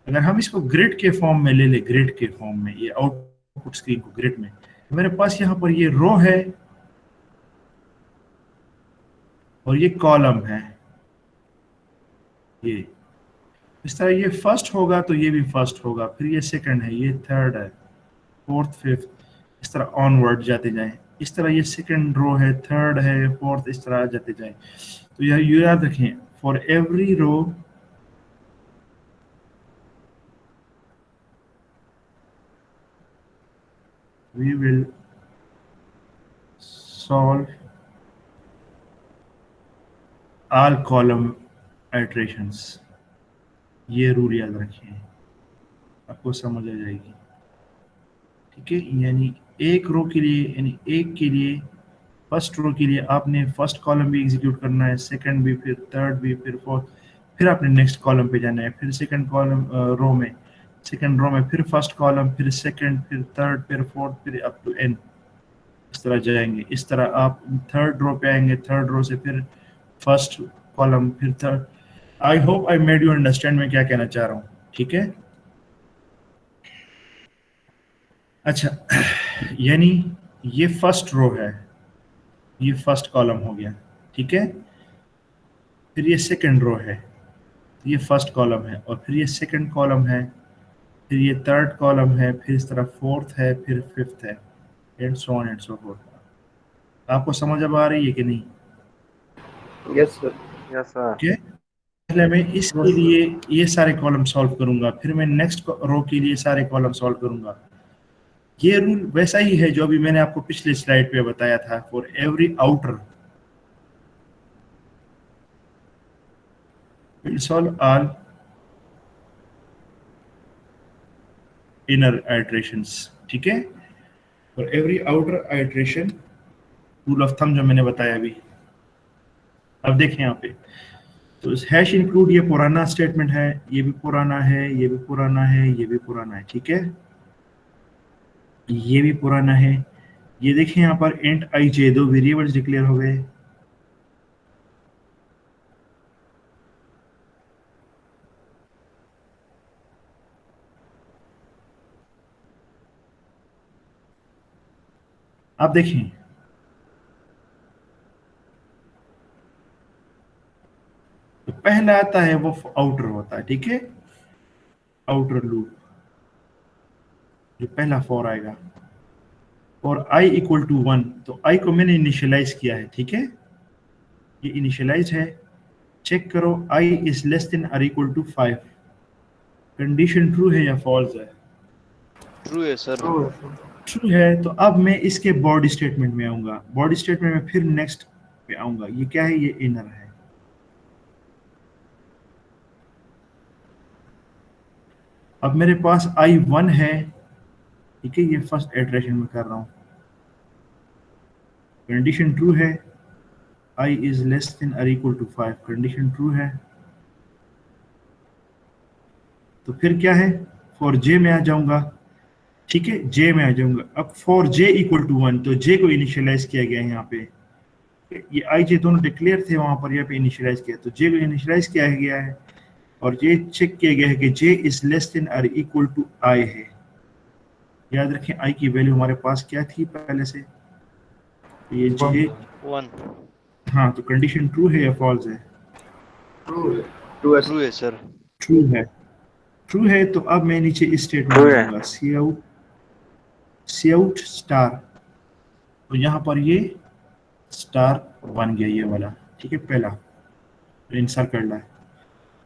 अगर हम इसको ग्रिड के फॉर्म में ले ले, ग्रिड के फॉर्म में ये आउटपुट स्क्रीन को ग्रिड में, तो मेरे पास यहाँ पर ये रो है और ये कॉलम है, ये इस तरह ये फर्स्ट होगा तो ये भी फर्स्ट होगा, फिर ये सेकंड है, ये थर्ड है, फोर्थ, फिफ्थ, इस तरह ऑनवर्ड जाते जाएं। इस तरह ये सेकंड रो है, थर्ड है, फोर्थ, इस तरह जाते जाएं। तो यह याद रखें, for every row we will solve all column iterations। ये रूल याद रखिए, आपको समझ आ जाएगी, ठीक है। यानी एक रो के लिए, यानी एक के लिए, फर्स्ट रो के लिए आपने फर्स्ट कॉलम भी एग्जीक्यूट करना है, सेकंड भी, फिर थर्ड भी, फिर फोर्थ, फिर आपने नेक्स्ट कॉलम पे जाना है, फिर सेकंड कॉलम रो में, सेकंड रो में फिर फर्स्ट कॉलम, फिर सेकंड, फिर थर्ड, फिर फोर्थ, फिर अप टू एन, इस तरह जाएंगे। इस तरह आप थर्ड रो पे आएंगे, थर्ड रो से फिर फर्स्ट कॉलम, फिर third. I hope I made you understand मैं क्या कहना चाह रहा हूँ, ठीक है। अच्छा, यानी ये फर्स्ट रो है, ये फर्स्ट कॉलम हो गया, ठीक है। फिर ये सेकंड रो है, ये फर्स्ट कॉलम है, और फिर ये सेकंड कॉलम है, फिर ये थर्ड कॉलम है, फिर इस तरह फोर्थ है, फिर फिफ्थ है, and so on and so fourth. आपको समझ अब आ रही है कि नहीं? Yes, sir. Yes, sir. ठीक है। पहले मैं इसके लिए ये सारे कॉलम सॉल्व करूंगा, फिर मैं नेक्स्ट रो के लिए सारे कॉलम सॉल्व करूंगा। ये रूल वैसा ही है जो अभी मैंने आपको पिछले स्लाइड पे बताया था। For every outer will solve all inner iterations, ठीक है। For every outer iteration, rule of thumb जो मैंने बताया अभी। अब देखें यहाँ पे, तो हैश इंक्लूड ये पुराना स्टेटमेंट है, ये भी पुराना है, ये भी पुराना है, ये भी पुराना है, ठीक है। ये भी पुराना है। ये देखें यहाँ पर इंट आई जे, दो वेरिएबल्स डिक्लेयर हो गए। आप देखें, तो पहला आता है वो आउटर होता है, ठीक है, आउटर लूप जो पहला फॉर आएगा, और i इक्वल टू 1, तो i को मैंने इनिशियलाइज किया है, ठीक है, ये इनिशियलाइज है। चेक करो i इज लेस देन और इक्वल टू 5, कंडीशन ट्रू है या फॉल्स है? ट्रू है सर। ट्रू है सर। ट्रू है। तो अब मैं इसके बॉडी स्टेटमेंट में आऊंगा, बॉडी स्टेटमेंट में फिर नेक्स्ट पे आऊंगा। ये क्या है? ये इनर है। अब मेरे पास i1 है, ठीक है, ये फर्स्ट इटरेशन में कर रहा हूं, कंडीशन ट्रू है, i इज लेस देन और इक्वल टू 5, कंडीशन ट्रू है। तो फिर क्या है? फॉर j में आ जाऊंगा, ठीक है, j में आ जाऊंगा। अब फॉर j इक्वल टू 1, तो j को इनिशियलाइज किया गया है यहाँ पे, ये i j दोनों डिक्लेयर थे वहां पर, यहाँ पे इनिशियलाइज किया, तो j को इनिशियलाइज किया गया है, और ये चेक किया गया है कि j इज लेस देन और इक्वल टू i है। याद रखें i की वैल्यू हमारे पास क्या थी पहले से, ये j 1 हाँ, तो कंडीशन ट्रू है या फॉल्स है? ट्रू है। ट्रू है ट्रू है सर। ट्रू है। ट्रू है। तो अब मैं नीचे इस स्टेटमेंट True है। दूंगा, सी आउट स्टार, तो यहाँ पर ये स्टार बन गया ये वाला, ठीक है, पहला इंसर्ट करना है।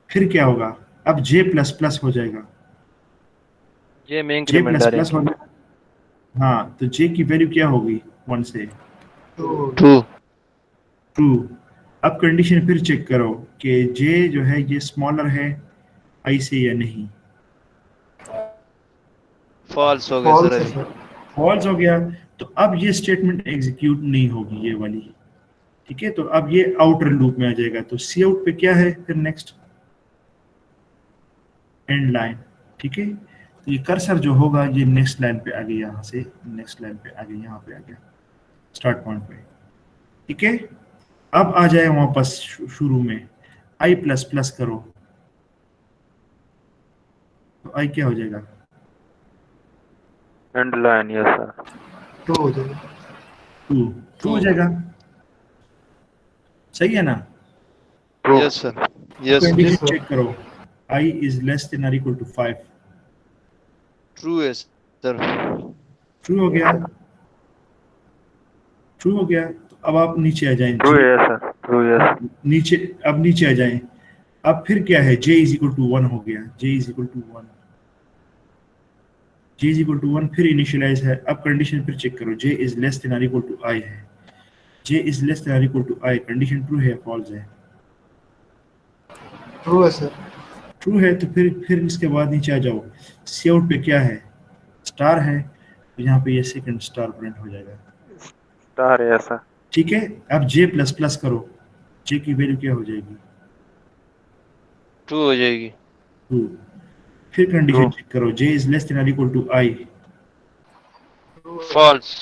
फिर क्या होगा? अब j प्लस प्लस हो जाएगा, जे में j इंक्रीमेंट प्लस प्लस हो डालेंगे। गया। हाँ, तो j की वैल्यू क्या होगी? 1 से ट्रू। ट्रू। ट्रू। अब कंडीशन फिर चेक करो कि j जो है ये स्मॉलर है i से या नहीं। फॉल्स हो गया फॉल्स सर है अभी। सर। फॉल्स हो गया, तो अब ये स्टेटमेंट एग्जीक्यूट नहीं होगी ये वाली, ठीक है। तो अब ये आउटर लूप में आ जाएगा। तो सी आउट पे क्या है फिर? नेक्स्ट एंड लाइन, ठीक है। तो ये कर्सर जो होगा ये नेक्स्ट लाइन पे आ गया, यहाँ से नेक्स्ट लाइन पे आ गया, यहाँ पे आ गया स्टार्ट पॉइंट पे, ठीक है। अब आ जाए वापस शुरू में, i प्लस प्लस करो, तो i क्या हो जाएगा? End line, yes sir. True हो जाएगा। टू हो जाएगा, सही है ना? True. Yes sir. Yes condition sir. Check करो, i इज लेस देन और इक्वल टू 5, ट्रू है सर। ट्रू हो गया। ट्रू हो गया। तो अब आप नीचे आ जाएं, ट्रू है सर। True yes. नीचे, अब नीचे आ जाएं। अब फिर क्या है? j इज इक्वल टू 1 हो गया, j is equal to 1, j is equal to 1 फिर इनिशियलाइज है। अब कंडीशन फिर चेक करो, j इज लेस देन और इक्वल टू i है, j इज लेस देन और equal to i, condition true है या फॉल्स है? ट्रू है सर। ट्रू है। तो फिर इसके बाद नीचे आ जाओ, सी आउट पे क्या है? स्टार है, तो यहाँ पे ये सेकंड स्टार प्रिंट हो जाएगा, स्टार यस सर। ठीक है। अब j प्लस प्लस करो, j की वैल्यू क्या हो जाएगी? ट्रू हो जाएगी। ट्रू। फिर कंडीशन True. चेक करो, j इज लेस देन और equal to i, false.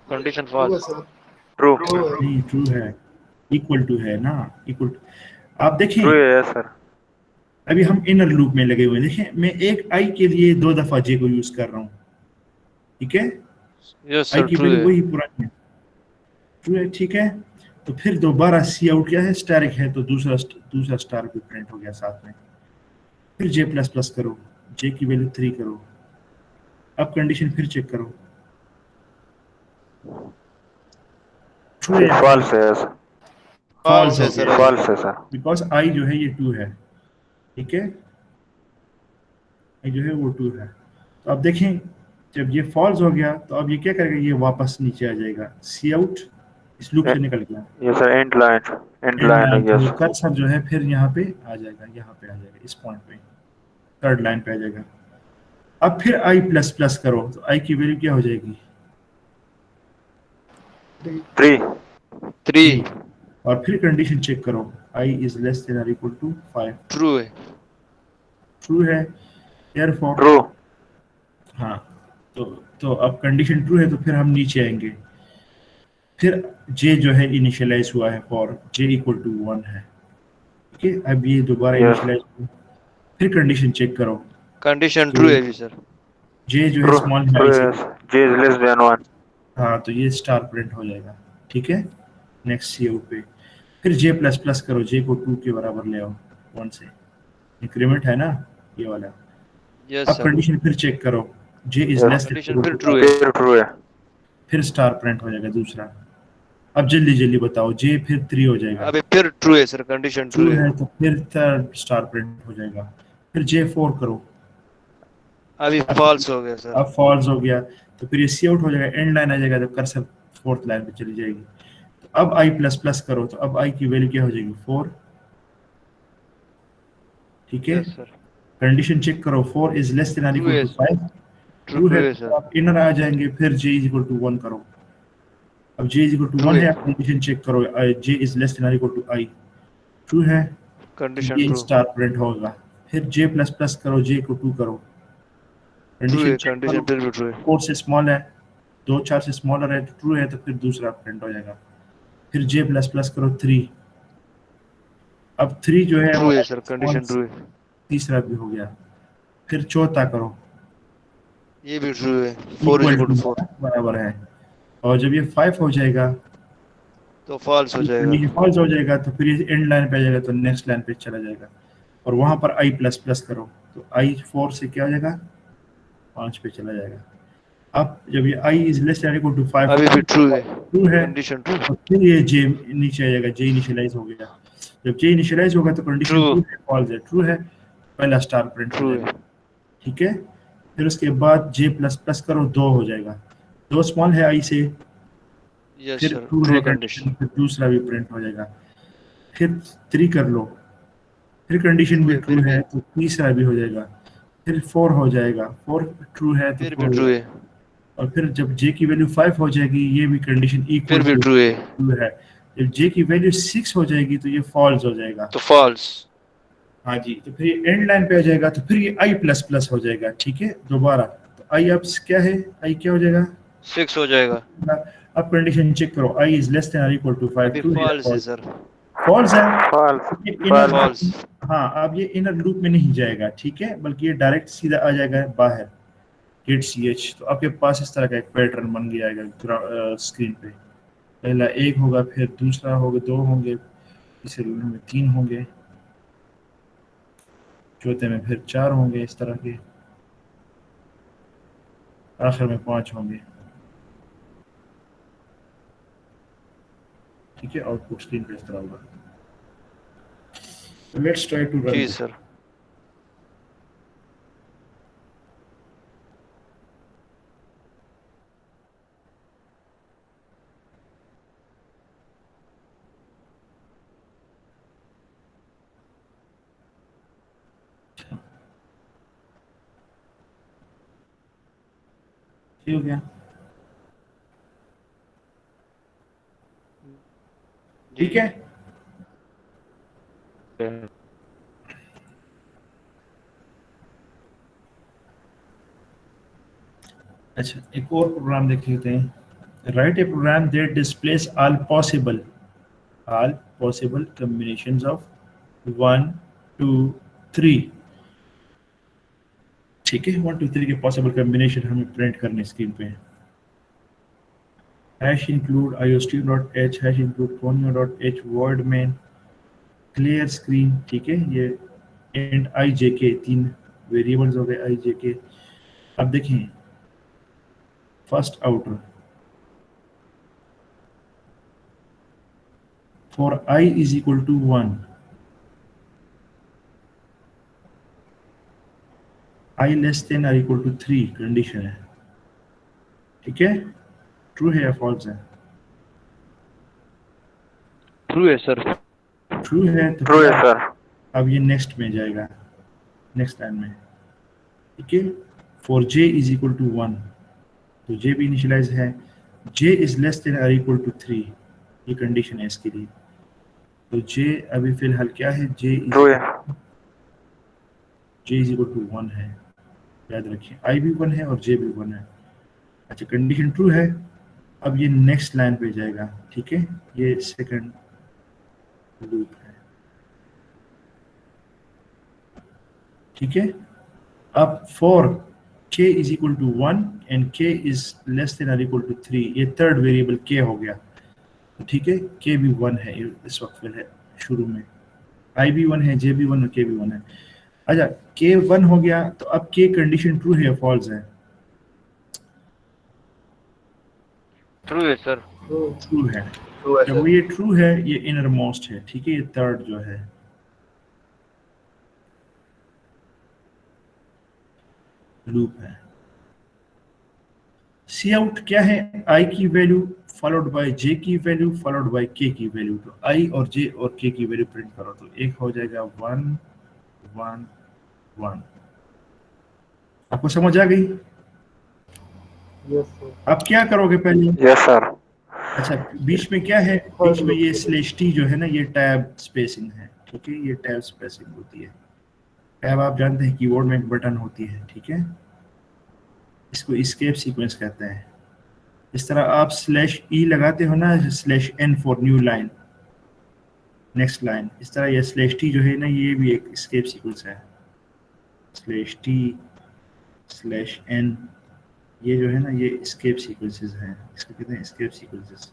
Condition true है फॉल्स। सर। ट्रू। ट्रू है। नहीं, ट्रू है, इक्वल टू है ना, इक्वल। आप देखें, ट्रू है यस सर। अभी हम इनर लूप में लगे हुए हैं। देखें, मैं एक i के लिए 2 दफा j को यूज कर रहा हूँ, ठीक है, यस i सर की ट्रू वैल्यू है। वही पुरानी है, ट्रू है, ठीक है। तो फिर दोबारा सी आउट क्या है? स्टैरिक है, तो दूसरा स्टार भी प्रिंट हो गया साथ में। फिर j प्लस प्लस करो, j की वैल्यू 3 करो। अब कंडीशन फिर चेक करो, ट्रू है या फॉल्स है सर। फॉल्स है हो सर गया? अभी। फॉल्स है सर। बिकॉज i जो है ये 2 है, ठीक है, i जो है वो 2 है। तो अब देखें, जब ये फॉल्स हो गया तो अब ये क्या करेगा? ये वापस नीचे आ जाएगा, सी आउट इस लूप से निकल गया, yes sir. And line. And and line line, तो यस। कर्सर जो है फिर यहाँ पे आ जाएगा, यहाँ पे आ जाएगा, इस पॉइंट पे थर्ड लाइन पे आ जाएगा। अब फिर i प्लस प्लस करो, तो i की वैल्यू क्या हो जाएगी? 3। 3 और फिर कंडीशन चेक करो, i इज लेस देन और इक्वल टू 5, ट्रू है। ट्रू है, therefore ट्रू। हाँ। तो अब कंडीशन ट्रू है, तो फिर हम नीचे आएंगे। फिर j जो है इनिशियलाइज हुआ है फॉर j इक्वल टू 1 है, ठीक है। अब ये दोबारा Yes. इनिशियलाइज हुआ, फिर कंडीशन चेक करो, कंडीशन ट्रू है जी सर। j जो है ट्रू। स्मॉल ट्रू है i से, yes. J is less then 1। हाँ, तो ये स्टार प्रिंट हो जाएगा, ठीक है। नेक्स्ट सी आउट पे फिर j प्लस प्लस करो, j को 2 के बराबर ले आओ, 1 से, इंक्रीमेंट है ना ये वाला। यस अब सर, कंडीशन फिर चेक करो, j is Yes. Less condition फिर ट्रू है। फिर ट्रू है। फिर स्टार प्रिंट हो जाएगा दूसरा। अब जल्दी जल्दी बताओ, j फिर 3 हो जाएगा, अभी फिर ट्रू है सर, कंडीशन ट्रू ट्रू है है। तो फिर थर्ड स्टार प्रिंट हो जाएगा। फिर j 4 करो, अभी फॉल्स हो गया सर। अब फॉल्स हो गया तो फिर ये सी आउट हो जाएगा, एंड लाइन आ जाएगा, तो कर्सर फोर्थ लाइन पे चली जाएगी। तो अब i प्लस प्लस करो, तो अब i की वैल्यू क्या हो जाएगी 4। ठीक है, यस सर, कंडीशन चेक करो, 4 is less than or true equal है, टू 5। ट्रू ट्रू है है तो सर, आप इनर आ जाएंगे, फिर j इज इक्वल टू 1 करो। अब j is equal to true 1 है, है, कंडीशन चेक करो, j is less than or equal to i। True है तो कंडीशन ये ट्रू, स्टार प्रिंट होगा। फिर j प्लस प्लस करो, j को 2 करो, ट्रू कंडीशन है, चेक करो, कंडीशन फिर भी ट्रू है। 4 से स्मॉल है, 2 4 से स्मॉलर है, तो ट्रू है, तो फिर दूसरा प्रिंट हो जाएगा। फिर j प्लस प्लस करो 3, अब 3 जो है ट्रू वो है सर, कंडीशन ट्रू है। तीसरा भी हो गया। फिर चौथा करो, ये भी ट्रू है, 4 is equal equal to to 4, बराबर है, और जब ये 5 हो जाएगा, तो फॉल्स हो जाएगा। ये फॉल्स हो जाएगा, तो फिर ये एंड लाइन पे आ जाएगा, तो नेक्स्ट लाइन पे चला जाएगा, और वहां पर i प्लस प्लस करो, तो i 4 से क्या हो जाएगा, 5 पे चला जाएगा। अब जब ये i is less than equal to 5 अभी भी ट्रू है, ट्रू है, कंडीशन ट्रू, और फिर ये j नीचे आ जाएगा, j इनिशियलाइज हो गया। जब j इनिशियलाइज होगा तो कंडीशन ट्रू, ट्रू है, फॉल्स है, ट्रू है, पहला स्टार प्रिंट हो ट्रू जाएगा। है। ठीक है, फिर उसके बाद j प्लस प्लस करो, 2 हो जाएगा, 2 स्मॉल है i से, यस फिर सर, ट्रू है ट्रू कंडीशन, कंडीशन, फिर दूसरा भी प्रिंट हो जाएगा। फिर 3 कर लो, फिर कंडीशन ट्रू भी है, ट्रू है तो तीसरा भी हो जाएगा। फिर 4 हो जाएगा, 4 ट्रू है तो फिर 4 भी ट्रू है, और फिर जब j की वैल्यू 5 हो जाएगी, ये भी कंडीशन फिर इक्वल भी टू ट्रू है, ट्रू है। जब j की वैल्यू 6 हो जाएगी तो ये फॉल्स हो जाएगा। तो फॉल्स। हाँ जी, तो फिर ये एंड लाइन पे आ जाएगा, तो फिर ये i प्लस प्लस हो जाएगा। ठीक है, दोबारा तो i अब क्या है, i क्या हो जाएगा, 6 हो जाएगा। अब कंडीशन चेक करो, i इज लेस देन और इक्वल टू 5, अभी ट्रू है फॉल्स है फॉल्स, सर, फॉल्स है, फॉल्स। ये इनर, फॉल्स। हाँ अब ये इनर लूप में नहीं जाएगा, ठीक है, बल्कि ये डायरेक्ट सीधा आ जाएगा बाहर गेट ch। तो आपके पास इस तरह का एक पैटर्न बन गया स्क्रीन पे, पहला 1 होगा, फिर दूसरा होगा, 2 होंगे, तीसरे में 3 होंगे, चौथे में फिर 4 होंगे, इस तरह के, आखिर में 5 होंगे। ठीक है, आउटपुट स्क्रीन पे इस तरह होगा। लेट्स ट्राई टू रन जी दिस। सर, ठीक हो गया, ठीक है। अच्छा, एक और प्रोग्राम देख लेते हैं। Write a program that displays all possible combinations of 1 2 3। ठीक है, 1 2 3 के पॉसिबल कॉम्बिनेशन हमें प्रिंट करने स्क्रीन पे। Hash include iostream.h, hash include conio.h, void main, clear screen. ठीक है, ये एंड ijk, 3 वेरिएबल्स हो गए ijk। अब देखें first outer, for I is equal to 1, I less than और इक्वल टू 3 कंडीशन है। ठीक है, ट्रू है या फॉल्स है, ट्रू है सर, ट्रू है तो ट्रू है सर। अब ये नेक्स्ट में जाएगा, नेक्स्ट लाइन में। ठीक है, for j is equal to 1, तो j भी इनिशियलाइज है, j इज लेस देन और इक्वल टू 3, ये कंडीशन है इसके लिए। तो j अभी फिलहाल क्या है, ट्रू है। j इज इक्वल टू 1 है, याद रखिए i भी 1 है और j भी 1 है। अच्छा, कंडीशन ट्रू है, अब ये नेक्स्ट लाइन पे जाएगा। ठीक है, ये सेकंड लूप है। ठीक है, अब for k is equal to 1 and k is less than और इक्वल टू 3, ये थर्ड वेरिएबल k हो गया। तो ठीक है, k भी 1 है इस वक्त है शुरू में, आई भी 1 है, जे भी 1 और के भी 1 है। अच्छा, के 1 हो गया तो अब के कंडीशन ट्रू है या फॉल्स है? ट्रू है सर। ट्रू है। True है जब सर। ये ट्रू है, ये इनर मोस्ट है, ठीक है, ये थर्ड जो है लूप है। सी आउट क्या है? आई की वैल्यू फॉलोड बाय जे की वैल्यू फॉलोड बाय के की वैल्यू। तो आई और जे और के की वैल्यू प्रिंट करो तो एक हो जाएगा 1 1 1। आपको समझ आ गई? Yes sir। आप क्या करोगे पहले? Yes sir. अच्छा, बीच में क्या है? बीच में ये स्लैश टी जो है ना, ये टैब स्पेसिंग है, ठीक है, ये टैब स्पेसिंग होती है। टैब आप जानते हैं कीबोर्ड में एक बटन होती है, ठीक है, इसको एस्केप सीक्वेंस कहते हैं। इस तरह आप स्लैश ई लगाते हो ना, slash N for new line, next line, इस तरह ये स्लैश टी जो है ना, ये भी एक एस्केप सीक्वेंस है। स्लैश टी स्लैश एन, ये जो है ना, ये एस्केप सीक्वेंसेस हैं, इसको कहते हैं एस्केप सीक्वेंसेस।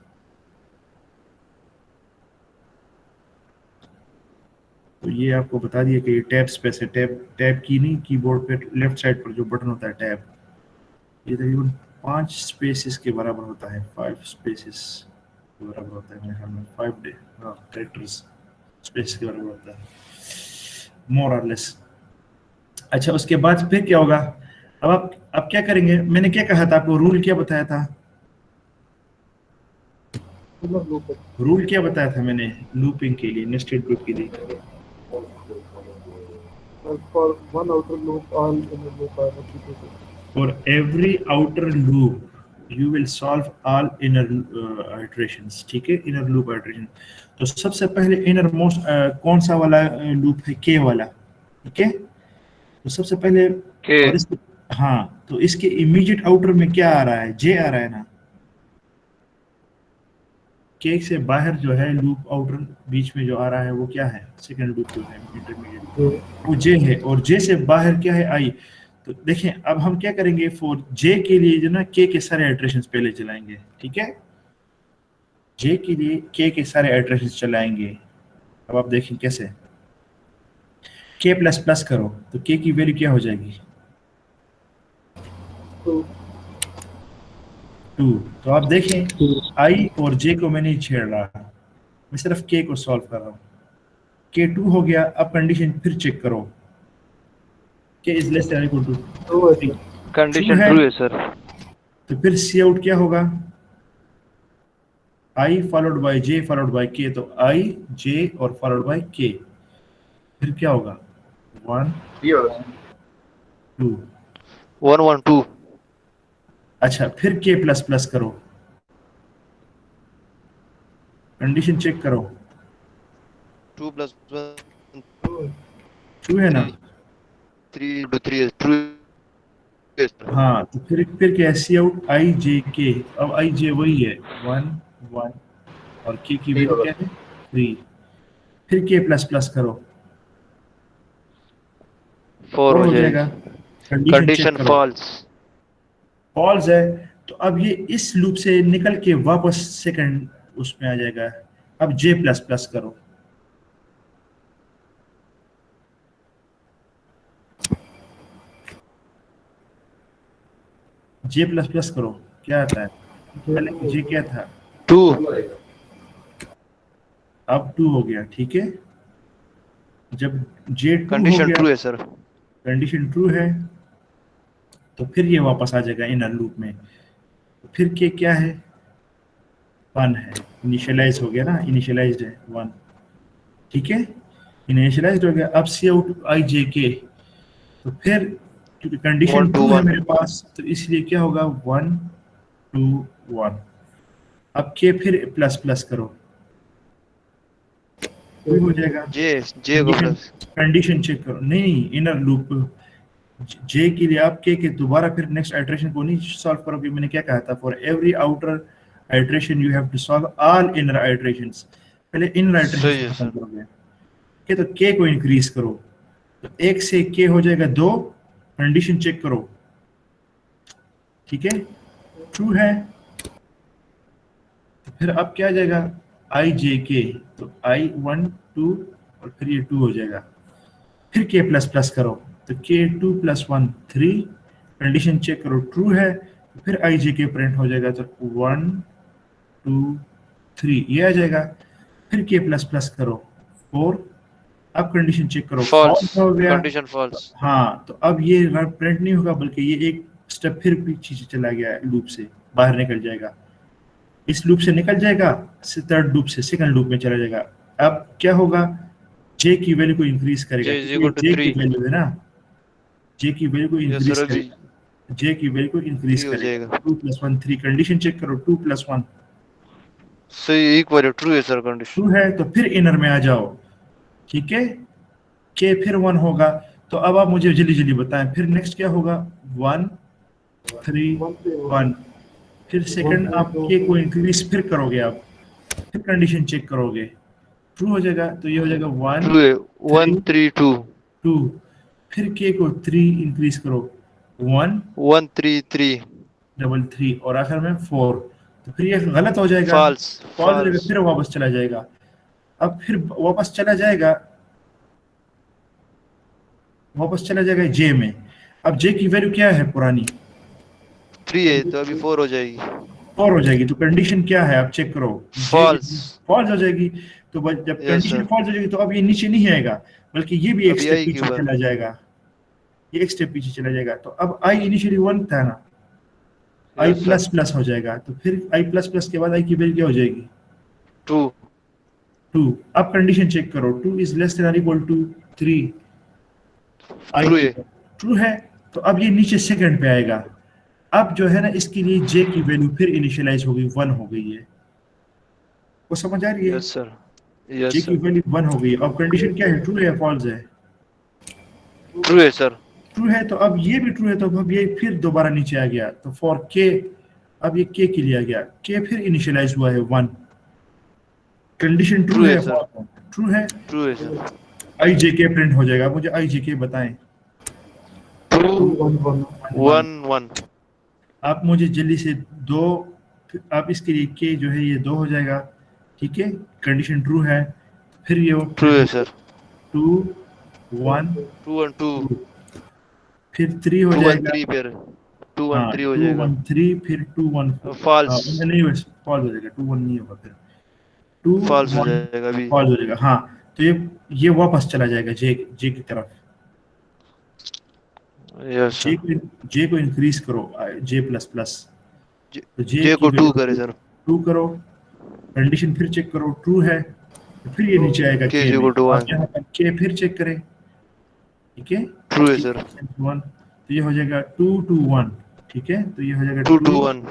तो ये आपको बता दिया कि ये टैब स्पेस है। टैब की नहीं, कीबोर्ड पे लेफ्ट साइड पर जो बटन होता है टैब, ये तकरीबन 5 स्पेसेस के बराबर होता है, 5 स्पेसेस के बराबर होता है मेरे ख्याल में, 5 कैरेक्टर्स स्पेस के बराबर होता है, मोर और लेस। अच्छा, उसके बाद फिर क्या होगा? अब आप क्या करेंगे? मैंने क्या कहा था आपको, रूल क्या बताया था? रूल क्या बताया था मैंने लूपिंग के लिए, नेस्टेड लूप के लिए? For one outer loop, all inner loop are replicated. For every outer loop, you will solve all inner iterations, ठीक है, inner loop iteration। तो सबसे पहले inner most कौन सा वाला लूप है? के वाला, ठीक है। तो सबसे पहले के। और इस, हाँ, तो इसके इमीडिएट आउटर में क्या आ रहा है? जे आ रहा है ना। के से बाहर जो है लूप आउटर बीच में जो आ रहा है वो क्या है? सेकंड लूप जो है इंटरमीडिएट, वो जे है। और जे से बाहर क्या है? आई। तो देखें, अब हम क्या करेंगे, फॉर जे के लिए जो ना के के सारे इटरेशंस पहले चलाएंगे, ठीक है, जे के लिए के के सारे इटरेशंस चलाएंगे। अब आप देखें कैसे, के प्लस प्लस करो तो के की वैल्यू क्या हो जाएगी? 2। तो आप देखें, आई और जे को मैं नहीं छेड़ रहा, मैं सिर्फ के को सॉल्व कर रहा हूँ। के 2 हो गया। अब कंडीशन फिर चेक करो, K is less than equal to 3। Condition true है सर। तो फिर सी आउट क्या होगा? I followed by J followed by K. तो आई जे और फॉलोड बाय के, फिर क्या होगा? 1 2। 1 1 2। अच्छा, फिर के प्लस प्लस करो, कंडीशन चेक करो, 2 + 1 ट्रू है ना? 3 3 ट्रू। हाँ, तो फिर क्या है? सी आउट आई जे के। अब आई जे वही है 1 1 और के की वैल्यू क्या है? 3। फिर के प्लस प्लस करो, 4 और हो हो जाएगी। जाएगा। कंडीशन चेक कंडीशन करो, फॉल्स। फॉल्स है। तो अब ये इस लूप से निकल के वापस सेकंड उसमें आ जाएगा। अब जे प्लस प्लस करो, जे प्लस प्लस करो, क्या आता है? पहले जे क्या था? 2। अब 2 हो गया, ठीक है। जब जे 2 हो कंडीशन गया, ट्रू है सर। कंडीशन ट्रू है, तो फिर ये वापस आ जाएगा इनर लूप में। तो फिर के क्या है? 1 है, इनिशियलाइज हो गया ना, इनिशियलाइज्ड है 1, ठीक है, इनिशियलाइज्ड हो गया। अब सी आउट आई जे के, तो फिर क्योंकि कंडीशन 1 2 ट्रू है 1। मेरे पास, तो इसलिए क्या होगा? 1 2 1। अब के फिर प्लस प्लस करो, 2 हो जाएगा। जे को प्लस। कंडीशन चेक करो, नहीं, इनर लूप जे के लिए आप के दोबारा फिर नेक्स्ट आइटरेशन को नहीं सॉल्व करोगे। मैंने क्या कहा था? For every outer iteration you have to solve all inner iterations. पहले इनर सही है आइटरेशन खत्म सर। करोगे, ठीक है, तो के को इंक्रीज करो, तो 1 से के हो जाएगा 2। कंडीशन चेक करो, ठीक है, ट्रू है। तो फिर अब क्या आ जाएगा? आई जे के, तो आई 1 2 और फिर ये 2 हो जाएगा। फिर k प्लस प्लस करो तो k 2 + 1 3, कंडीशन चेक करो ट्रू है तो फिर i j k प्रिंट हो जाएगा, तो 1 2 3 ये आ जाएगा। फिर k प्लस प्लस करो 4, अब कंडीशन चेक करो false, false हो गया। condition false, हाँ, तो अब ये प्रिंट नहीं होगा बल्कि ये एक स्टेप फिर पीछे चला गया, लूप से बाहर निकल जाएगा। इस लूप से निकल जाएगा, थर्ड लूप से सेकंड लूप में चला जाएगा। अब क्या होगा, j की वैल्यू को इंक्रीज करेगा, J is क्योंकि equal to j की 3, वैल्यू है ना, j की वैल्यू को yes इंक्रीज sir, अभी करेगा, j की वैल्यू को इंक्रीज 3 हो करेगा। जाएगा। 2 + 1 3, कंडीशन चेक करो 2 + 1 सही इक्वल है, ट्रू है सर कंडीशन। 2 है, तो फिर इनर में आ जाओ, ठीक है। k फिर 1 होगा, तो अब आप मुझे जल्दी जल्दी बताएं फिर नेक्स्ट क्या होगा। 1 3 1, फिर सेकंड आप k को इंक्रीज फिर करोगे, आप फिर कंडीशन चेक करोगे, ट्रू हो जाएगा, तो ये हो जाएगा 1 ट्रू है, 1 3 2 2, फिर k को 3 इंक्रीज करो 1 1 3 3 3 और आखिर में 4, तो फिर ये गलत हो जाएगा, false, फॉल्स हो जाएगा, false, फिर वापस चला जाएगा। अब फिर वापस चला जाएगा, j में। अब j की वैल्यू क्या है पुरानी, 3 है तो अभी 4 हो जाएगी। 4 हो जाएगी, तो कंडीशन क्या है आप चेक करो, False, फॉल्स हो जाएगी। तो जब yes कंडीशन sir, फॉल्स हो जाएगी तो अब ये नीचे नहीं आएगा, बल्कि ये भी एक अभी स्टेप आएगी पीछे ऊपर। चला जाएगा, ये एक स्टेप पीछे चला जाएगा। तो अब i इनिशियली 1 था ना, i Yes sir, plus plus हो जाएगा, तो फिर i प्लस प्लस के बाद i की वैल्यू क्या हो जाएगी, ट्रू, 2। अब कंडीशन चेक करो, 2 इज लेस देन और इक्वल टू 3, ट्रू है, ट्रू है, तो अब ये नीचे सेकंड पे आएगा। अब जो है ना, इसके लिए j की वैल्यू फिर इनिशियलाइज हो गई, 1 हो गई है, वो समझ आ रही है। यस सर, यस j की सर, वैल्यू 1 हो गई। अब कंडीशन क्या है, ट्रू है या फॉल्स है, ट्रू है सर, ट्रू है, तो अब ये भी ट्रू है, तो अब ये फिर दोबारा नीचे आ गया, तो फॉर k, अब ये k के लिए आ गया, k फिर इनिशियलाइज हुआ है 1, कंडीशन ट्रू True है, है सर, ट्रू है, ट्रू है sir, i j k print हो जाएगा। मुझे i j k बताएं, ट्रू 1 1 1 आप मुझे जल्दी से दो, आप इसके लिए k जो है ये 2 हो जाएगा, ठीक है, कंडीशन ट्रू है, फिर ये ट्रू है सर, 2 1 2 1 2 2, फिर 3 हो 2 1 जाएगा, 3 फिर 2 1 हाँ 3 हो 2 जाएगा। 1 3, फिर 2 1 False, नहीं, बस फॉल्स हो जाएगा, 2 1 नहीं होगा, फिर 2 false हो 1 जाएगा अभी। फॉल्स हो जाएगा। हाँ, तो ये वापस चला जाएगा j की तरफ, यस सर, j को इंक्रीज करो, j प्लस प्लस, तो जे को 2 करे सर, 2 करो, कंडीशन फिर चेक करो, ट्रू है, तो फिर ये नीचे आएगा K k equal to में। 1, आप यहाँ पर k फिर चेक करें, ठीक है, ट्रू है सर, 1, तो ये हो जाएगा 2 2 1, ठीक है, तो ये हो जाएगा 2 2 1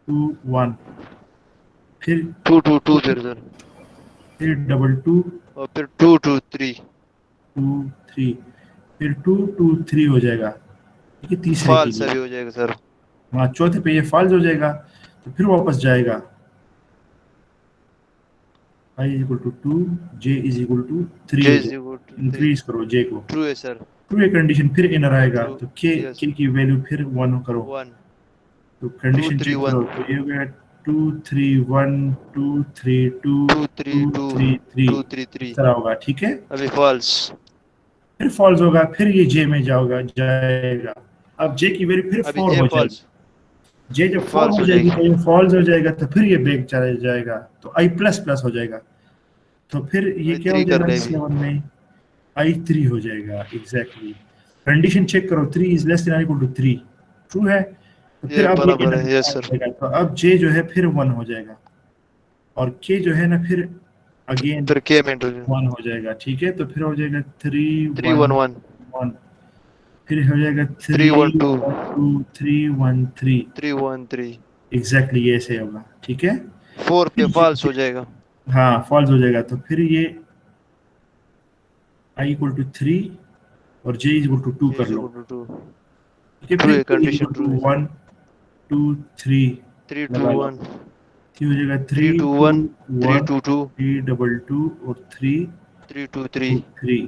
2 1, फिर 2 2 2 फिर सर, डबल 2 और फिर 2 2 3 2 3, फिर 2 2 3 हो जाएगा, ठीक है, तीसरे के फॉल्स लिए। अभी हो जाएगा सर, वहाँ चौथे पे ये फॉल्स हो जाएगा, तो फिर वापस जाएगा, i equal to 2, j is equal to 3 J हो इज जाएगा, इक्वल टू 3, इंक्रीज करो j को, ट्रू है सर, ट्रू है, कंडीशन फिर इनर आएगा, True, तो k yes. k की वैल्यू फिर 1 करो, 1 तो कंडीशन 2 3 चेक 1 करो, तो ये हो गया 2 3 1 2 3 2 2 3 2 3 3, 2 3 3 इस तरह होगा, ठीक है। अभी फॉल्स, फिर फॉल्स होगा, फिर ये j में जाएगा, अब j की वैल्यू फिर अभी 4 जे हो फॉल्स, जाएगी, j जब 4 False हो हो जाएगी जाएगी। तो ये फॉल्स हो जाएगा, तो फिर ये बैक चला जाएगा, तो i प्लस प्लस हो जाएगा, तो फिर ये I क्या हो 3 कर जाएगा, ले अभी। 7 में i 3 हो जाएगा, एग्जैक्टली। कंडीशन चेक करो, 3 is less than equal to 3, true है, तो ये फिर अब बराबर है, yes sir, तो अब j जो है फिर 1 हो जाएगा, और k जो है ना फिर अगेन फिर के में 1 1 हो जाएगा, ठीक है, तो फिर हो जाएगा 3 3 1 1 1, फिर हो जाएगा 3 1 2 2 3 1 3, 3 1 3, एग्जैक्टली ये ऐसे होगा, ठीक है। 4 पे फिर फॉल्स हो जाएगा, हाँ, फॉल्स हो जाएगा, तो फिर ये i इक्वल टू 3 और j इक्वल टू 2 कर लो, 2 ठीक है, True है, फिर condition true है। 1 2 3 3 2 लगा लो, 1 ये हो जाएगा 3 2 1 3 2 2 3 2 2 और 3 3 2 3 3,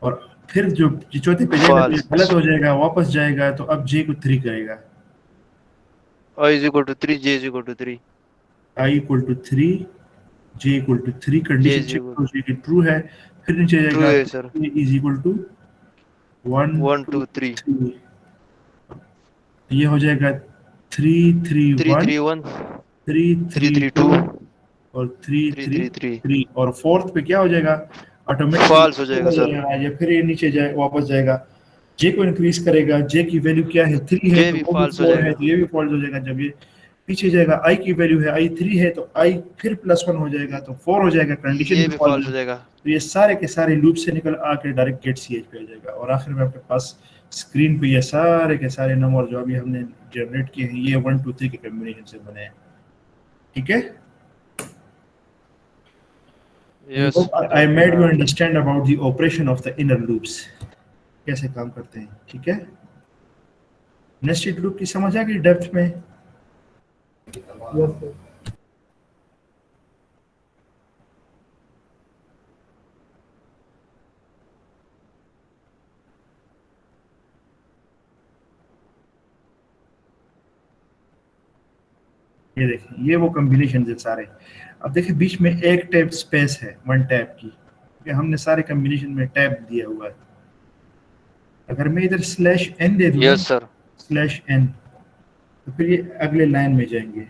और फिर जो चौथे पे जाएगा तो ये False. गलत हो जाएगा, वापस जाएगा, तो अब j को 3 करेगा, I is equal to 3 J is equal to 3 i equal to 3 j equal to 3, condition is check equal- करो, j की ट्रू है, फिर नीचे ट्रू जाएगा है सर। इज इक्वल टू 1 1 2 2 3 3, ये हो जाएगा 3 3 3 1 3 1 3 3 3 3 2 2 और 3 3 3 3 3 3 और फोर्थ पे क्या हो जाएगा फॉल्स हो ऑटोमेटिकली जाएगा सर। ये फिर ये नीचे जाए वापस जाएगा। जे को इंक्रीज करेगा, जे की वैल्यू क्या है 3 है जे तो भी वो भी फॉल्स हो 4 है जाएगा। तो ये भी फॉल्स हो जाएगा। जब ये पीछे जाएगा आई की वैल्यू है आई 3 है तो आई फिर +1 हो जाएगा तो 4 हो जाएगा, कंडीशन ये भी भी फॉल्स फॉल्स हो है। जाएगा। तो ये सारे के सारे लूप से निकल आके डायरेक्ट गेट सीएच पे आ जाएगा और आखिर में आपके पास स्क्रीन पे ये सारे के सारे नंबर जो अभी हमने जनरेट किए हैं ये 1 2 3 के कॉम्बिनेशन से बने हैं। ठीक है, yes I made you understand about the operation of the inner loops, कैसे काम करते हैं। ठीक है, नेस्टेड लूप की समझ आ गई डेप्थ में। Yes, sir. ये देखिए ये वो कॉम्बिनेशन है सारे। अब देखिए बीच में एक टैब स्पेस है, वन टैब की, क्योंकि हमने सारे कॉम्बिनेशन में टैब दिया हुआ है। अगर मैं इधर /n दे दूं यस सर। /n तो फिर ये अगले लाइन में जाएंगे।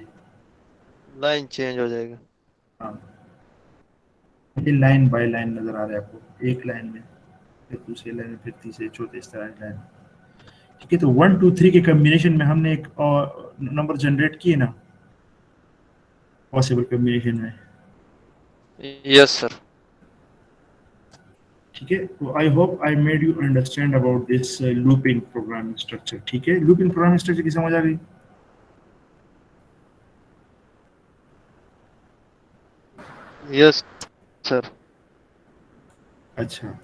लाइन चेंज हो जाएगा। हाँ, ये लाइन बाय लाइन नजर आ रहा है आपको, एक लाइन में फिर दूसरी लाइन में फिर तीसरे चौथे इस तरह लाइन। ठीक है, तो 1 2 3 के कॉम्बिनेशन में हमने एक और नंबर जनरेट किए ना पॉसिबल कॉम्बिनेशन में। Yes sir. ठीक है, तो आई hope I made you understand about this looping programming structure. ठीक है, लूपिंग प्रोग्रामिंग स्ट्रक्चर की समझ आ गई। Yes sir. अच्छा,